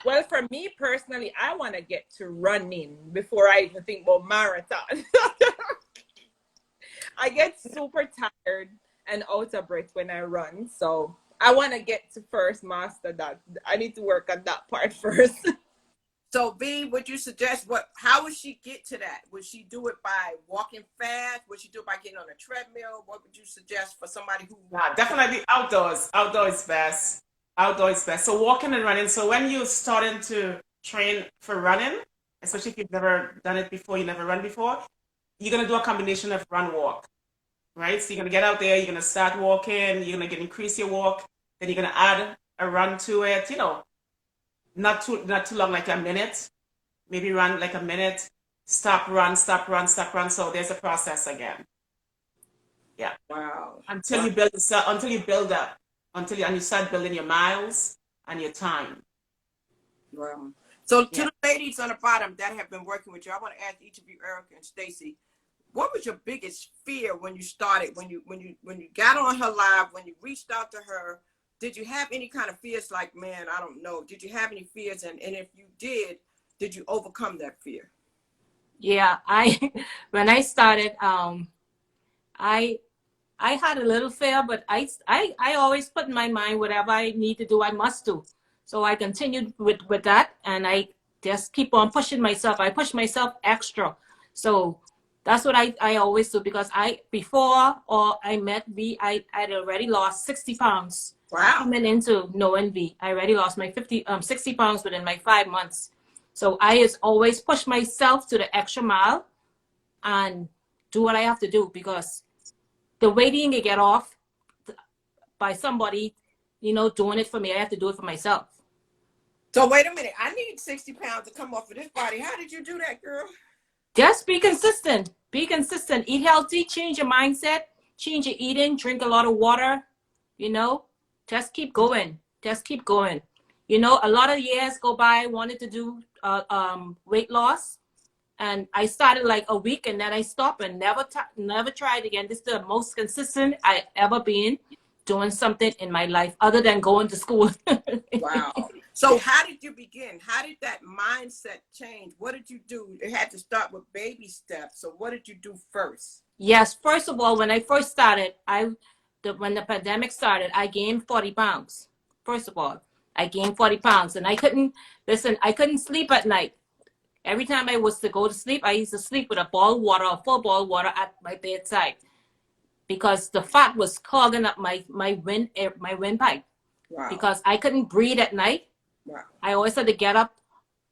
Well, for me personally, I want to get to running before I even think about marathon. I get super tired and out of breath when I run. So I want to get to first master that. I need to work on that part first. So B, would you suggest how would she get to that? Would she do it by walking fast? Would she do it by getting on a treadmill? What would you suggest for somebody who? Yeah, definitely outdoors. Outdoors is best. Outdoors is best. So walking and running. So when you're starting to train for running, especially if you've never done it before, you never run before, you're gonna do a combination of run walk. Right? So you're gonna get out there, you're gonna start walking, you're gonna increase your walk, then you're gonna add a run to it, not too long, like a minute. Maybe run like a minute, stop, run, stop, run, stop, run. So there's a process again. Yeah. Wow. Until you build up, and you start building your miles and your time. Wow. So to the ladies on the bottom that have been working with you, I want to ask each of you, Erica and Stacy, what was your biggest fear when you started, when you got on her live, when you reached out to her? Did you have any kind of fears like, man, I don't know. Did you have any fears? And if you did you overcome that fear? Yeah, when I started, I had a little fear, but I always put in my mind whatever I need to do, I must do. So I continued with that, and I just keep on pushing myself. I push myself extra. So that's what I always do, because before I met V, I'd already lost 60 pounds. Wow. Coming into knowing V, I already lost my 60 pounds within my 5 months. So I just always push myself to the extra mile and do what I have to do, because the waiting to get off by somebody, doing it for me, I have to do it for myself. So wait a minute, I need 60 pounds to come off of this body. How did you do that, girl? Just be consistent. Be consistent. Eat healthy. Change your mindset. Change your eating. Drink a lot of water. Just keep going. Just keep going. A lot of years go by. I wanted to do weight loss, and I started like a week, and then I stopped and never tried again. This is the most consistent I ever been doing something in my life, other than going to school. Wow. So how did you begin? How did that mindset change? What did you do? It had to start with baby steps. So what did you do first? Yes. First of all, when I first started, when the pandemic started, I gained 40 pounds. First of all, I gained 40 pounds, and I couldn't sleep at night. Every time I was to go to sleep, I used to sleep with a full bowl of water at my bedside, because the fat was clogging up my windpipe. Wow. Because I couldn't breathe at night. Wow. I always had to get up,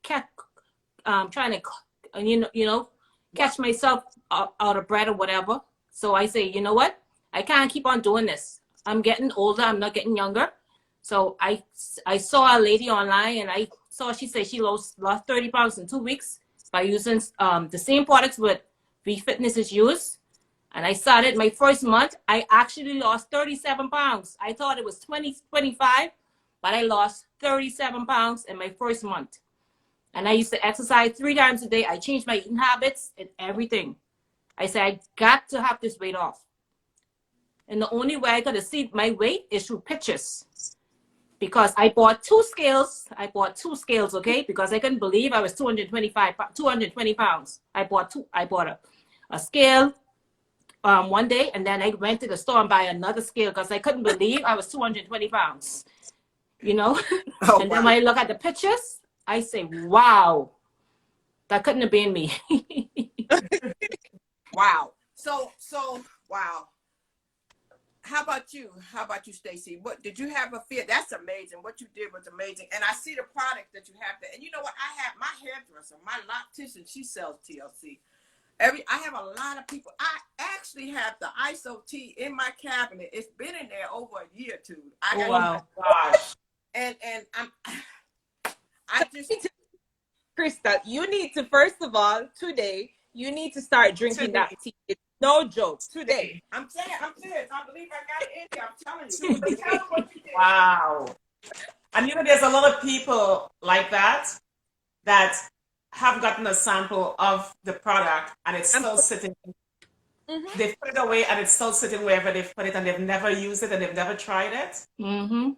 trying to, catch myself out of breath or whatever. So I say, you know what? I can't keep on doing this. I'm getting older. I'm not getting younger. So I saw a lady online, and saw she said she lost 30 pounds in 2 weeks by using the same products what V Fitness is used. And I started my first month. I actually lost 37 pounds. I thought it was 25, but I lost 37 pounds in my first month. And I used to exercise 3 times a day. I changed my eating habits and everything. I said, I got to have this weight off. And the only way I could see my weight is through pictures. Because I bought 2 scales. Okay? Because I couldn't believe I was 220 pounds. I bought a scale one day, and then I went to the store and buy another scale because I couldn't believe I was 220 pounds. You know? Oh, And wow. then when I look at the pictures, I say, wow, that couldn't have been me. Wow. So wow. How about you, Stacy? What did you have a fear? That's amazing. What you did was amazing. And I see the product that you have there. And you know what? I have my hairdresser, my loctician, she sells TLC. I have a lot of people. I actually have the ISO T in my cabinet. It's been in there over a year or two. Wow. Gosh. And I just Crystal, you need to, first of all, today, you need to start drinking that tea. It's no joke. Today. I'm serious. I believe I got it in there. I'm telling you. Tell them what you did. Wow. And you know, there's a lot of people like that have gotten a sample of the product and it's still sitting. Mm-hmm. They've put it away and it's still sitting wherever they've put it and they've never used it and they've never tried it. Mm-hmm.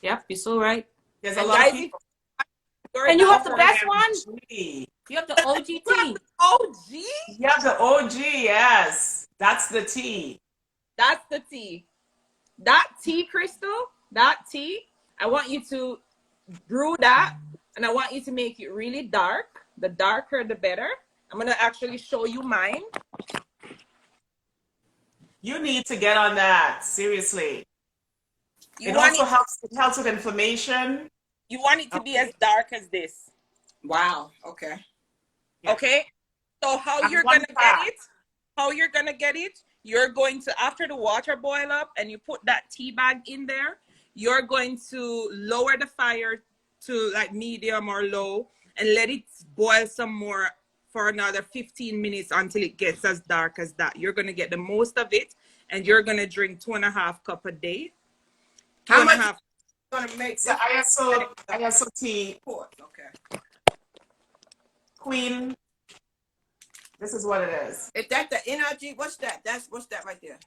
Yep, you're so right. There's a lot of people. And you have the best one. OG. You have the OG tea. OG? You have the OG, yes. That's the tea. That's the tea. That tea, Crystal, that tea, I want you to brew that and I want you to make it really dark. The darker, the better. I'm going to actually show you mine. You need to get on that, seriously. It also helps with inflammation. You want it to be as dark as this. Wow. Okay. Yeah. Okay. So how you're going to get it, you're going to, after the water boil up and you put that tea bag in there, you're going to lower the fire to like medium or low and let it boil some more for another 15 minutes until it gets as dark as that. You're going to get the most of it and you're going to drink 2.5 cups a day. How much are you going to make? The ISO tea. Okay. Queen. This is what it is. Is that the NRG? What's that? What's that right there?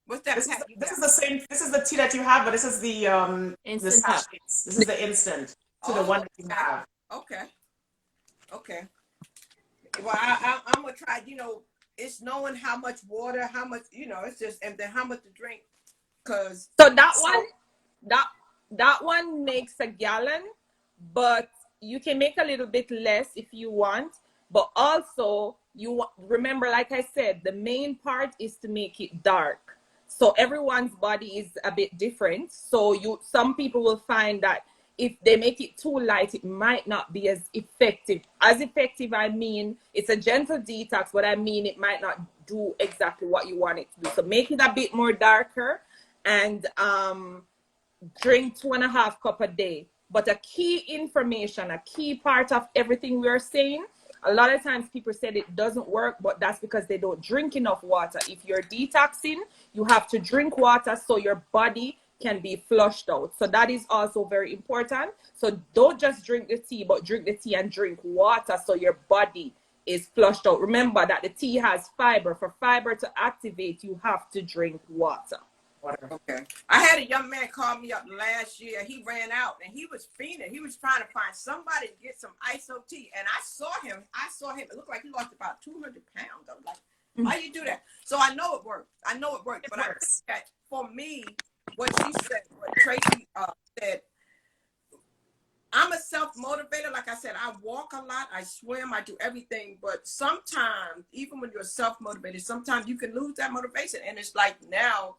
What's that? This is the same. This is the tea that you have, but this is the sachets. This is the instant to the one that you have. Okay. Well, I'm gonna try. You know, it's knowing how much water, how much. You know, it's just and then how much to drink. Cause so that one makes a gallon, but you can make a little bit less if you want. But also, remember, like I said, the main part is to make it dark. So everyone's body is a bit different. So some people will find that if they make it too light, it might not be as effective. As effective, I mean, it's a gentle detox, but I mean, it might not do exactly what you want it to do. So make it a bit more darker and drink 2.5 cups a day. But a key information, a key part of everything we are saying, a lot of times people said it doesn't work, but that's because they don't drink enough water. If you're detoxing, you have to drink water so your body can be flushed out. So that is also very important. So don't just drink the tea, but drink the tea and drink water so your body is flushed out. Remember that the tea has fiber. For fiber to activate, you have to drink water. Okay. I had a young man call me up last year. He ran out and he was fiending. He was trying to find somebody to get some ISO tea. And I saw him. It looked like he lost about 200 pounds. I was like, why you do that? So I know it worked. But I think that for me, what she said, what Tracy said, I'm a self-motivator. Like I said, I walk a lot. I swim. I do everything. But sometimes, even when you're self-motivated, sometimes you can lose that motivation. And it's like now,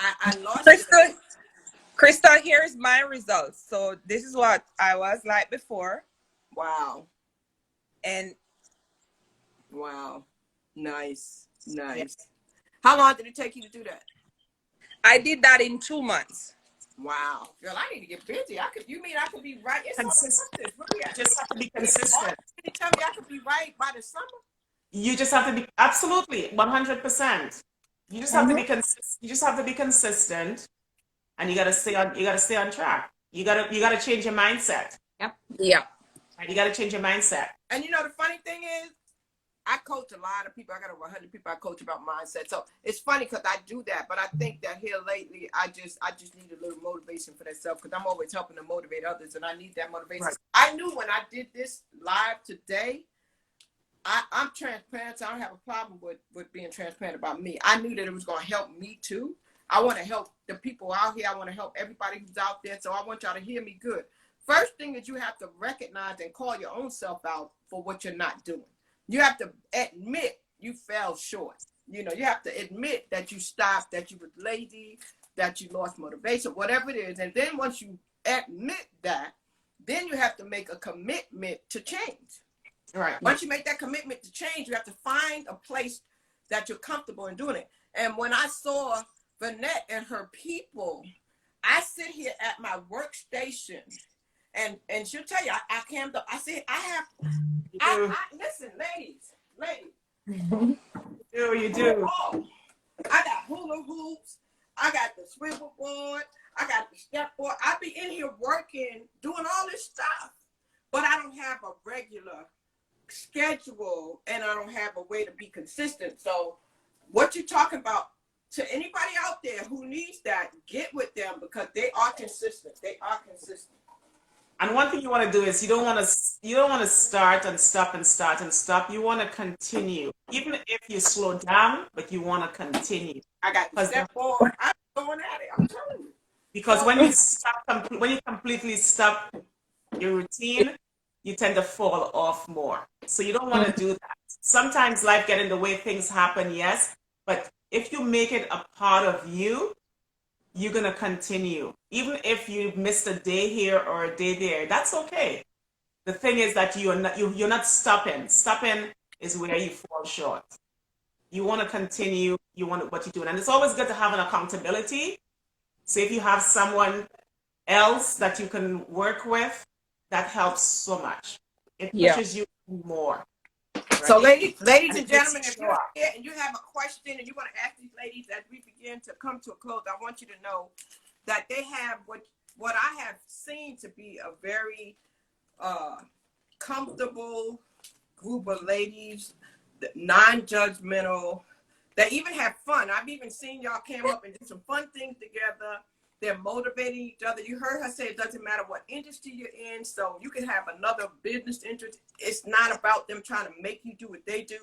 I lost it. Crystal, here's my results. So this is what I was like before. Wow. And wow. Nice. How long did it take you to do that? I did that in 2 months. Wow. Girl, I need to get busy. You mean I could be right? It's all Consistent. about this. Really, You just have to be Can consistent. you tell me I could be right by the summer? You just have to be absolutely 100%. You just have to be consistent. You just have to be consistent, and you gotta stay on. You gotta stay on track. You gotta change your mindset. Yep. Yeah. Right? You gotta change your mindset. And you know the funny thing is, I coach a lot of people. I got over 100 people I coach about mindset. So it's funny because I do that, but I think that here lately, I just need a little motivation for that self because I'm always helping to motivate others, and I need that motivation. Right. I knew when I did this live today, I'm transparent. So I don't have a problem with being transparent about me. I knew that it was going to help me too. I want to help the people out here. I want to help everybody who's out there. So I want y'all to hear me good. First thing is you have to recognize and call your own self out for what you're not doing. You have to admit you fell short. You know, you have to admit that you stopped, that you were lazy, that you lost motivation, whatever it is. And then once you admit that, then you have to make a commitment to change. Right. Once you make that commitment to change, you have to find a place that you're comfortable in doing it. And when I saw Vernette and her people, I sit here at my workstation and she'll tell you, I came up, I said, listen, ladies. You do. I got hula hoops. I got the swivel board. I got the step board. I be in here working, doing all this stuff, but I don't have a regular schedule and I don't have a way to be consistent. So what you're talking about, to anybody out there who needs that, get with them because they are consistent. They are consistent. And one thing you want to do is you don't want to start and stop and start and stop. You want to continue, even if you slow down, but you want to continue. I got the step board. I'm going at it. I'm telling you. Because when you completely stop your routine, you tend to fall off more. So you don't want to do that. Sometimes life get in the way, things happen, yes, but if you make it a part of you, you're gonna continue. Even if you missed a day here or a day there, that's okay. The thing is that you're not stopping. Stopping is where you fall short. You want to continue. You want what you're doing, and it's always good to have an accountability. So if you have someone else that you can work with, that helps so much. It pushes you more. Right? So ladies and gentlemen, if you're here and you have a question and you want to ask these ladies as we begin to come to a close, I want you to know that they have what I have seen to be a very comfortable group of ladies, non-judgmental. They even have fun. I've even seen y'all came up and did some fun things together. They're motivating each other. You heard her say it doesn't matter what industry you're in. So you can have another business interest. It's not about them trying to make you do what they do.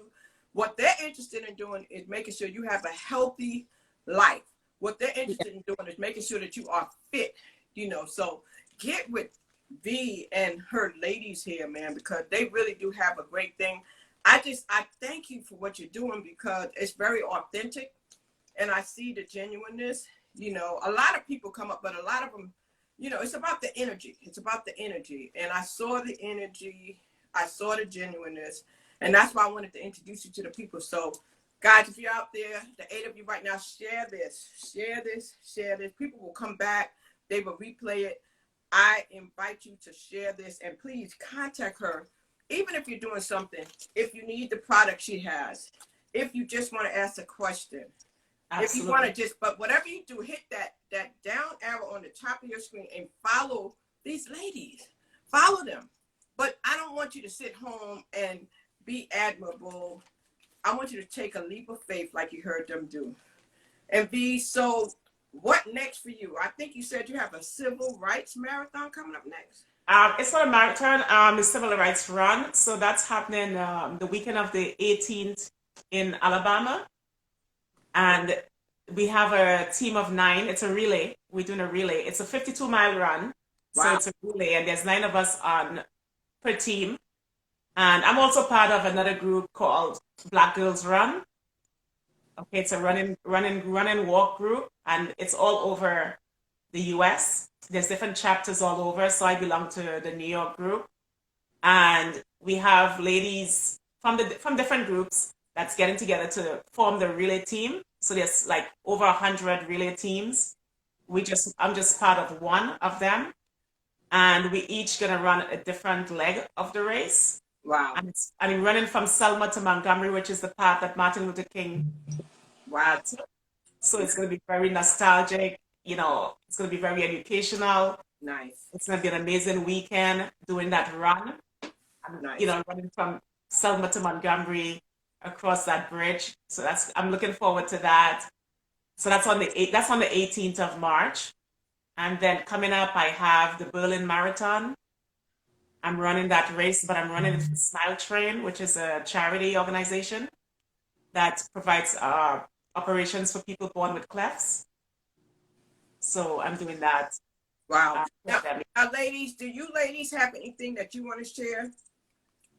What they're interested in doing is making sure you have a healthy life. What they're interested in doing is making sure that you are fit, you know. So get with V and her ladies here, man, because they really do have a great thing. I thank you for what you're doing because it's very authentic and I see the genuineness. You know, a lot of people come up, but a lot of them, you know, it's about the energy. It's about the energy. And I saw the energy. I saw the genuineness. And that's why I wanted to introduce you to the people. So, guys, if you're out there, the 8 of you right now, share this. Share this. Share this. People will come back. They will replay it. I invite you to share this. And please contact her, even if you're doing something, if you need the product she has, if you just want to ask a question. Absolutely. If you want to but whatever you do, hit that down arrow on the top of your screen and follow these ladies. Follow them. But I don't want you to sit home and be admirable. I want you to take a leap of faith like you heard them do. And so what next for you? I think you said you have a civil rights marathon coming up next. It's not a marathon, it's civil rights run. So that's happening the weekend of the 18th in Alabama. And we have a team of 9. It's a relay. We're doing a relay. It's a 52-mile run. Wow. So it's a relay, and there's 9 of us per team. And I'm also part of another group called Black Girls Run. Okay, it's a run and walk group, and it's all over the U.S. There's different chapters all over. So I belong to the New York group, and we have ladies from different groups that's getting together to form the relay team. So there's like over 100 relay teams. I'm just part of one of them, and we each gonna run a different leg of the race. Wow. And I'm running from Selma to Montgomery, which is the path that Martin Luther King Wow. took. So it's going to be very nostalgic. You know, it's going to be very educational. Nice. It's going to be an amazing weekend doing that run. Nice. You know, running from Selma to Montgomery across that bridge. So I'm looking forward to that. So that's on the 18th of March. And then coming up, I have the Berlin Marathon. I'm running that race, but I'm running it for Smile Train, which is a charity organization that provides operations for people born with clefts. So I'm doing that. Wow. Now, ladies, do you ladies have anything that you want to share?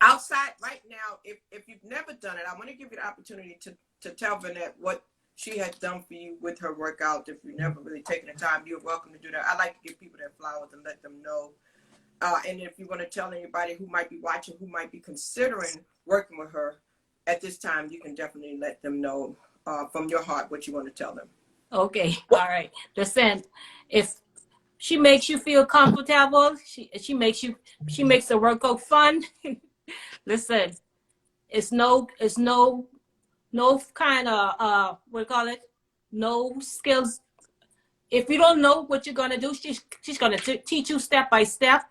Outside right now, if you've never done it, I want to give you the opportunity to tell Vernette what she has done for you with her workout. If you've never really taken the time, you're welcome to do that. I like to give people their flowers and let them know. And if you want to tell anybody who might be watching, who might be considering working with her at this time, you can definitely let them know from your heart what you want to tell them. Okay, all right. Listen, if she makes you feel comfortable, she makes the workout fun. Listen, it's no kind of what do you call it? No skills. If you don't know what you're gonna do, she's gonna teach you step by step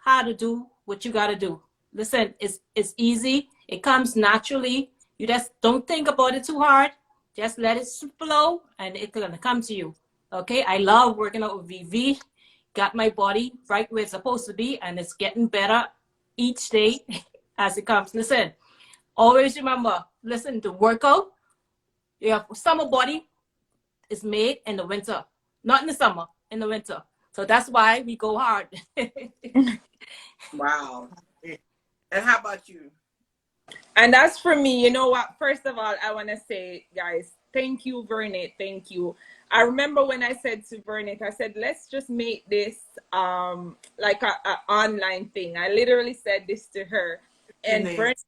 how to do what you gotta do. Listen, it's easy. It comes naturally. You just don't think about it too hard. Just let it flow, and it's gonna come to you. Okay? I love working out with VV. Got my body right where it's supposed to be, and it's getting better each day as it comes. Listen, always remember. Listen, the workout. Your summer body is made in the winter, not in the summer. In the winter. So that's why we go hard. Wow. And how about you? And that's for me. You know what? First of all, I want to say, guys, thank you, Vernette. Thank you. I remember when I said to Vernette, I said, let's just make this like a online thing. I literally said this to her. And Vernette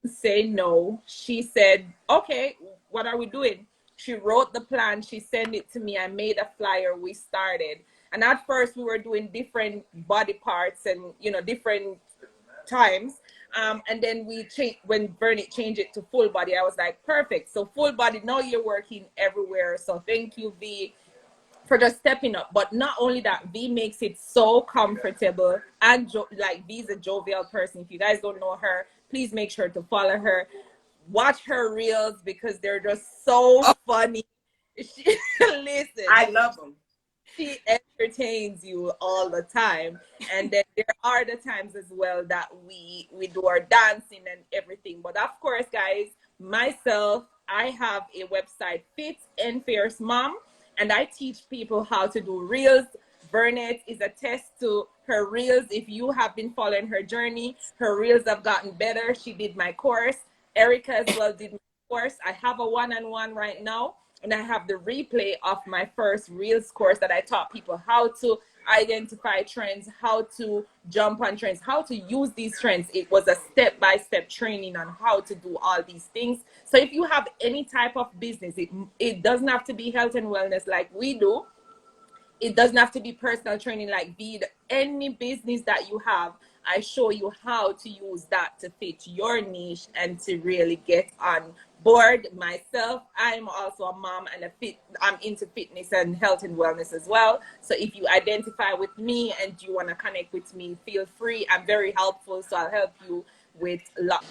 said no. She said, okay, what are we doing? She wrote the plan. She sent it to me. I made a flyer. We started. And at first we were doing different body parts and, you know, different times. And then when Vernette changed it to full body, I was like, perfect. So full body, now you're working everywhere. So thank you, V, for just stepping up. But not only that, V makes it so comfortable. And like V's a jovial person. If you guys don't know her, please make sure to follow her. Watch her reels because they're just so funny. Listen, I love them. She entertains you all the time. And then there are the times as well that we do our dancing and everything. But of course, guys, myself, I have a website, Fit and Fierce Mom, and I teach people how to do reels. Vernette is a test to her reels. If you have been following her journey, her reels have gotten better. She did my course. Erica as well did my course. I have a one-on-one right now. And I have the replay of my first Reels course that I taught people how to identify trends, how to jump on trends, how to use these trends. It was a step-by-step training on how to do all these things. So if you have any type of business, it doesn't have to be health and wellness like we do. It doesn't have to be personal training like V. Any business that you have, I show you how to use that to fit your niche and to really get on board. Myself, I'm also a mom and I'm into fitness and health and wellness as well. So if you identify with me and you want to connect with me, feel free. I'm very helpful, so I'll help you with lots.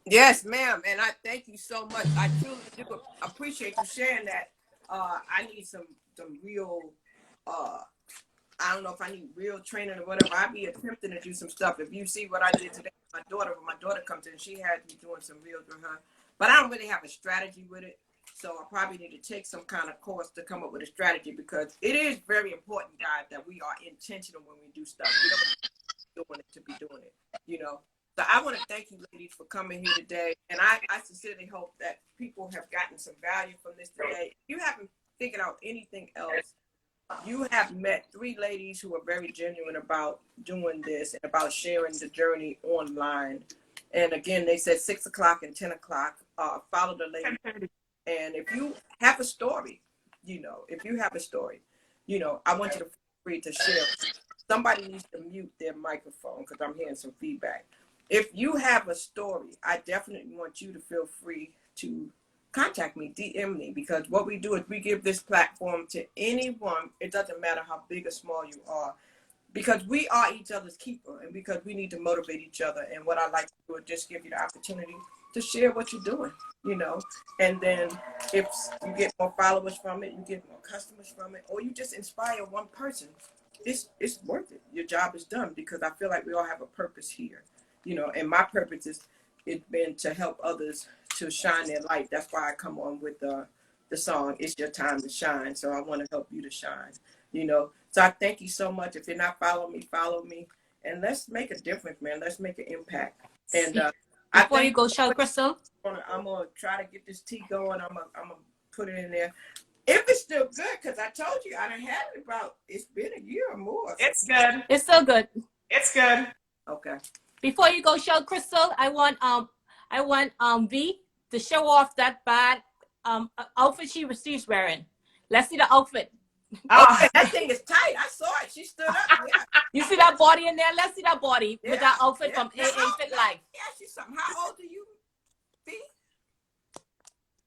Yes, ma'am. And I thank you so much. I truly do appreciate you sharing that. I need some real I don't know if I need real training or whatever. I'd be attempting to do some stuff. If you see what I did today with my daughter, when my daughter comes in, she had me doing some reels with her. But I don't really have a strategy with it. So I probably need to take some kind of course to come up with a strategy, because it is very important, guys, that we are intentional when we do stuff. We don't doing it to be doing it, you know. So I want to thank you, ladies, for coming here today. And I sincerely hope that people have gotten some value from this today. If you haven't figured out anything else, you have met 3 ladies who are very genuine about doing this and about sharing the journey online. And again, they said 6 o'clock and 10 o'clock. Follow the lady. And if you have a story, you know, if you have a story, you know, I want you to feel free to share. Somebody needs to mute their microphone because I'm hearing some feedback. If you have a story, I definitely want you to feel free to contact me, DM me, because what we do is we give this platform to anyone. It doesn't matter how big or small you are, because we are each other's keeper and because we need to motivate each other. And what I like to do is just give you the opportunity to share what you're doing, you know, and then if you get more followers from it, you get more customers from it, or you just inspire one person, it's worth it. Your job is done, because I feel like we all have a purpose here, you know, and my purpose is it's been to help others to shine their light. That's why I come on with the song, It's Your Time to Shine. So I want to help you to shine, you know. So I thank you so much. If you're not following me, follow me. And let's make a difference, man. Let's make an impact. And before you go, Shell Crystal, I'm going to try to get this tea going. I'm gonna put it in there. If it's still good, because I told you I done had it it's been a year or more. It's good. it's still good. It's good. Okay. Before you go, Shell Crystal, I want V to show off that bad outfit she's wearing. Let's see the outfit. Okay, that thing is tight. I saw it. She stood up. Yeah. You see that body in there? Let's see that body with that outfit from Yeah. AA Fit Life. Yeah, she's something. How old are you, B?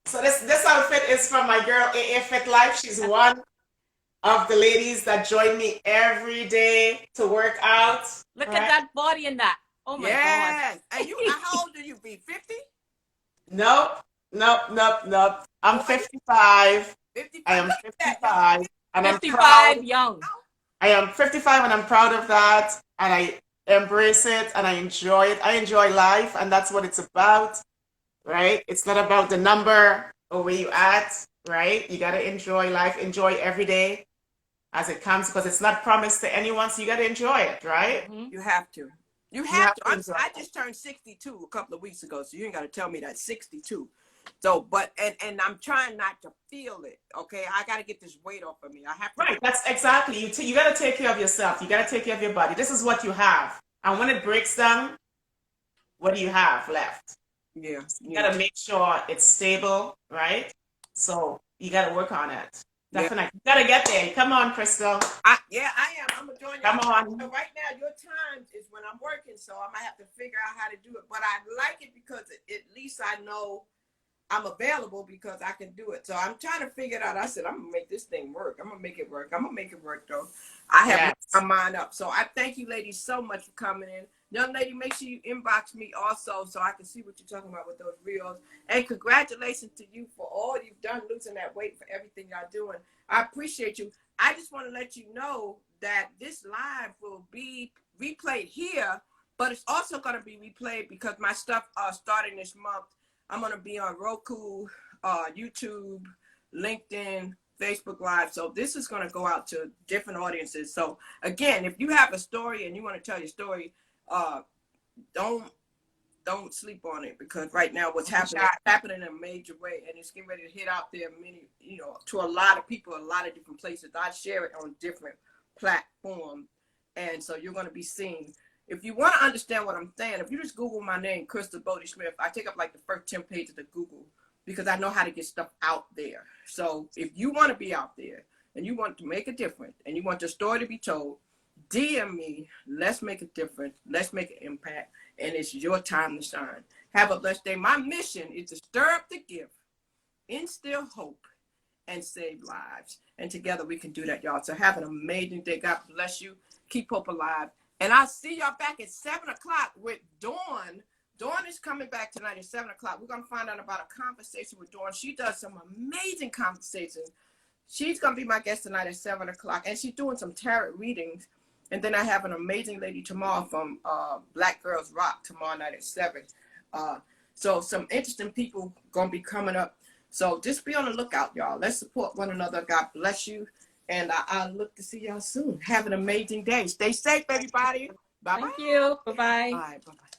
So this outfit is from my girl AA Fit Life. She's one of the ladies that join me every day to work out. Look at that body in that. Oh my God. And how old are you, B? 50? Nope. I'm 55. 55. I am 55. And I'm 55 proud. young. I am 55 and I'm proud of that. And I embrace it and I enjoy it. I enjoy life, and that's what it's about, right? It's not about the number or where you at, right? You got to enjoy life, enjoy every day as it comes, because it's not promised to anyone, so you got to enjoy it, right? Mm-hmm. You have to. You have to. I just turned 62 a couple of weeks ago, so you ain't got to tell me that 62. So, but, and I'm trying not to feel it, okay? I got to get this weight off of me. I have to. Right, that's exactly. You got to take care of yourself. You got to take care of your body. This is what you have. And when it breaks down, what do you have left? Yeah. You got to make sure it's stable, right? So you got to work on it. Definitely. You got to get there. Come on, Crystal. I am. I'm going to join you. Come on. So right now, your time is when I'm working, so I might have to figure out how to do it. But I like it because at least I know I'm available because I can do it. So I'm trying to figure it out. I said, I'm going to make this thing work. I'm going to make it work. I'm going to make it work, though. I have my mind up. So I thank you, ladies, so much for coming in. Young lady, make sure you inbox me also so I can see what you're talking about with those reels. And congratulations to you for all you've done, losing that weight, for everything y'all doing. I appreciate you. I just want to let you know that this live will be replayed here, but it's also going to be replayed because my stuff starting this month, I'm going to be on Roku, YouTube, LinkedIn, Facebook Live. So this is going to go out to different audiences. So again, if you have a story and you want to tell your story, don't sleep on it, because right now what's happening is happening in a major way, and it's getting ready to hit out there many, to a lot of people, a lot of different places. I share it on different platforms, and so you're going to be seen. If you want to understand what I'm saying, if you just Google my name, Crystal Bodie Smith, I take up like the first 10 pages of Google because I know how to get stuff out there. So if you want to be out there and you want to make a difference and you want your story to be told, DM me. Let's make a difference. Let's make an impact. And it's your time to shine. Have a blessed day. My mission is to stir up the gift, instill hope, and save lives. And together we can do that, y'all. So have an amazing day. God bless you. Keep hope alive. And I'll see y'all back at 7 o'clock with Dawn. Dawn is coming back tonight at 7 o'clock. We're going to find out about a conversation with Dawn. She does some amazing conversations. She's going to be my guest tonight at 7 o'clock. And she's doing some tarot readings. And then I have an amazing lady tomorrow from Black Girls Rock tomorrow night at 7. So some interesting people going to be coming up. So just be on the lookout, y'all. Let's support one another. God bless you. And I'll look to see y'all soon. Have an amazing day. Stay safe, everybody. Bye-bye. Thank you. Bye-bye. All right, bye-bye.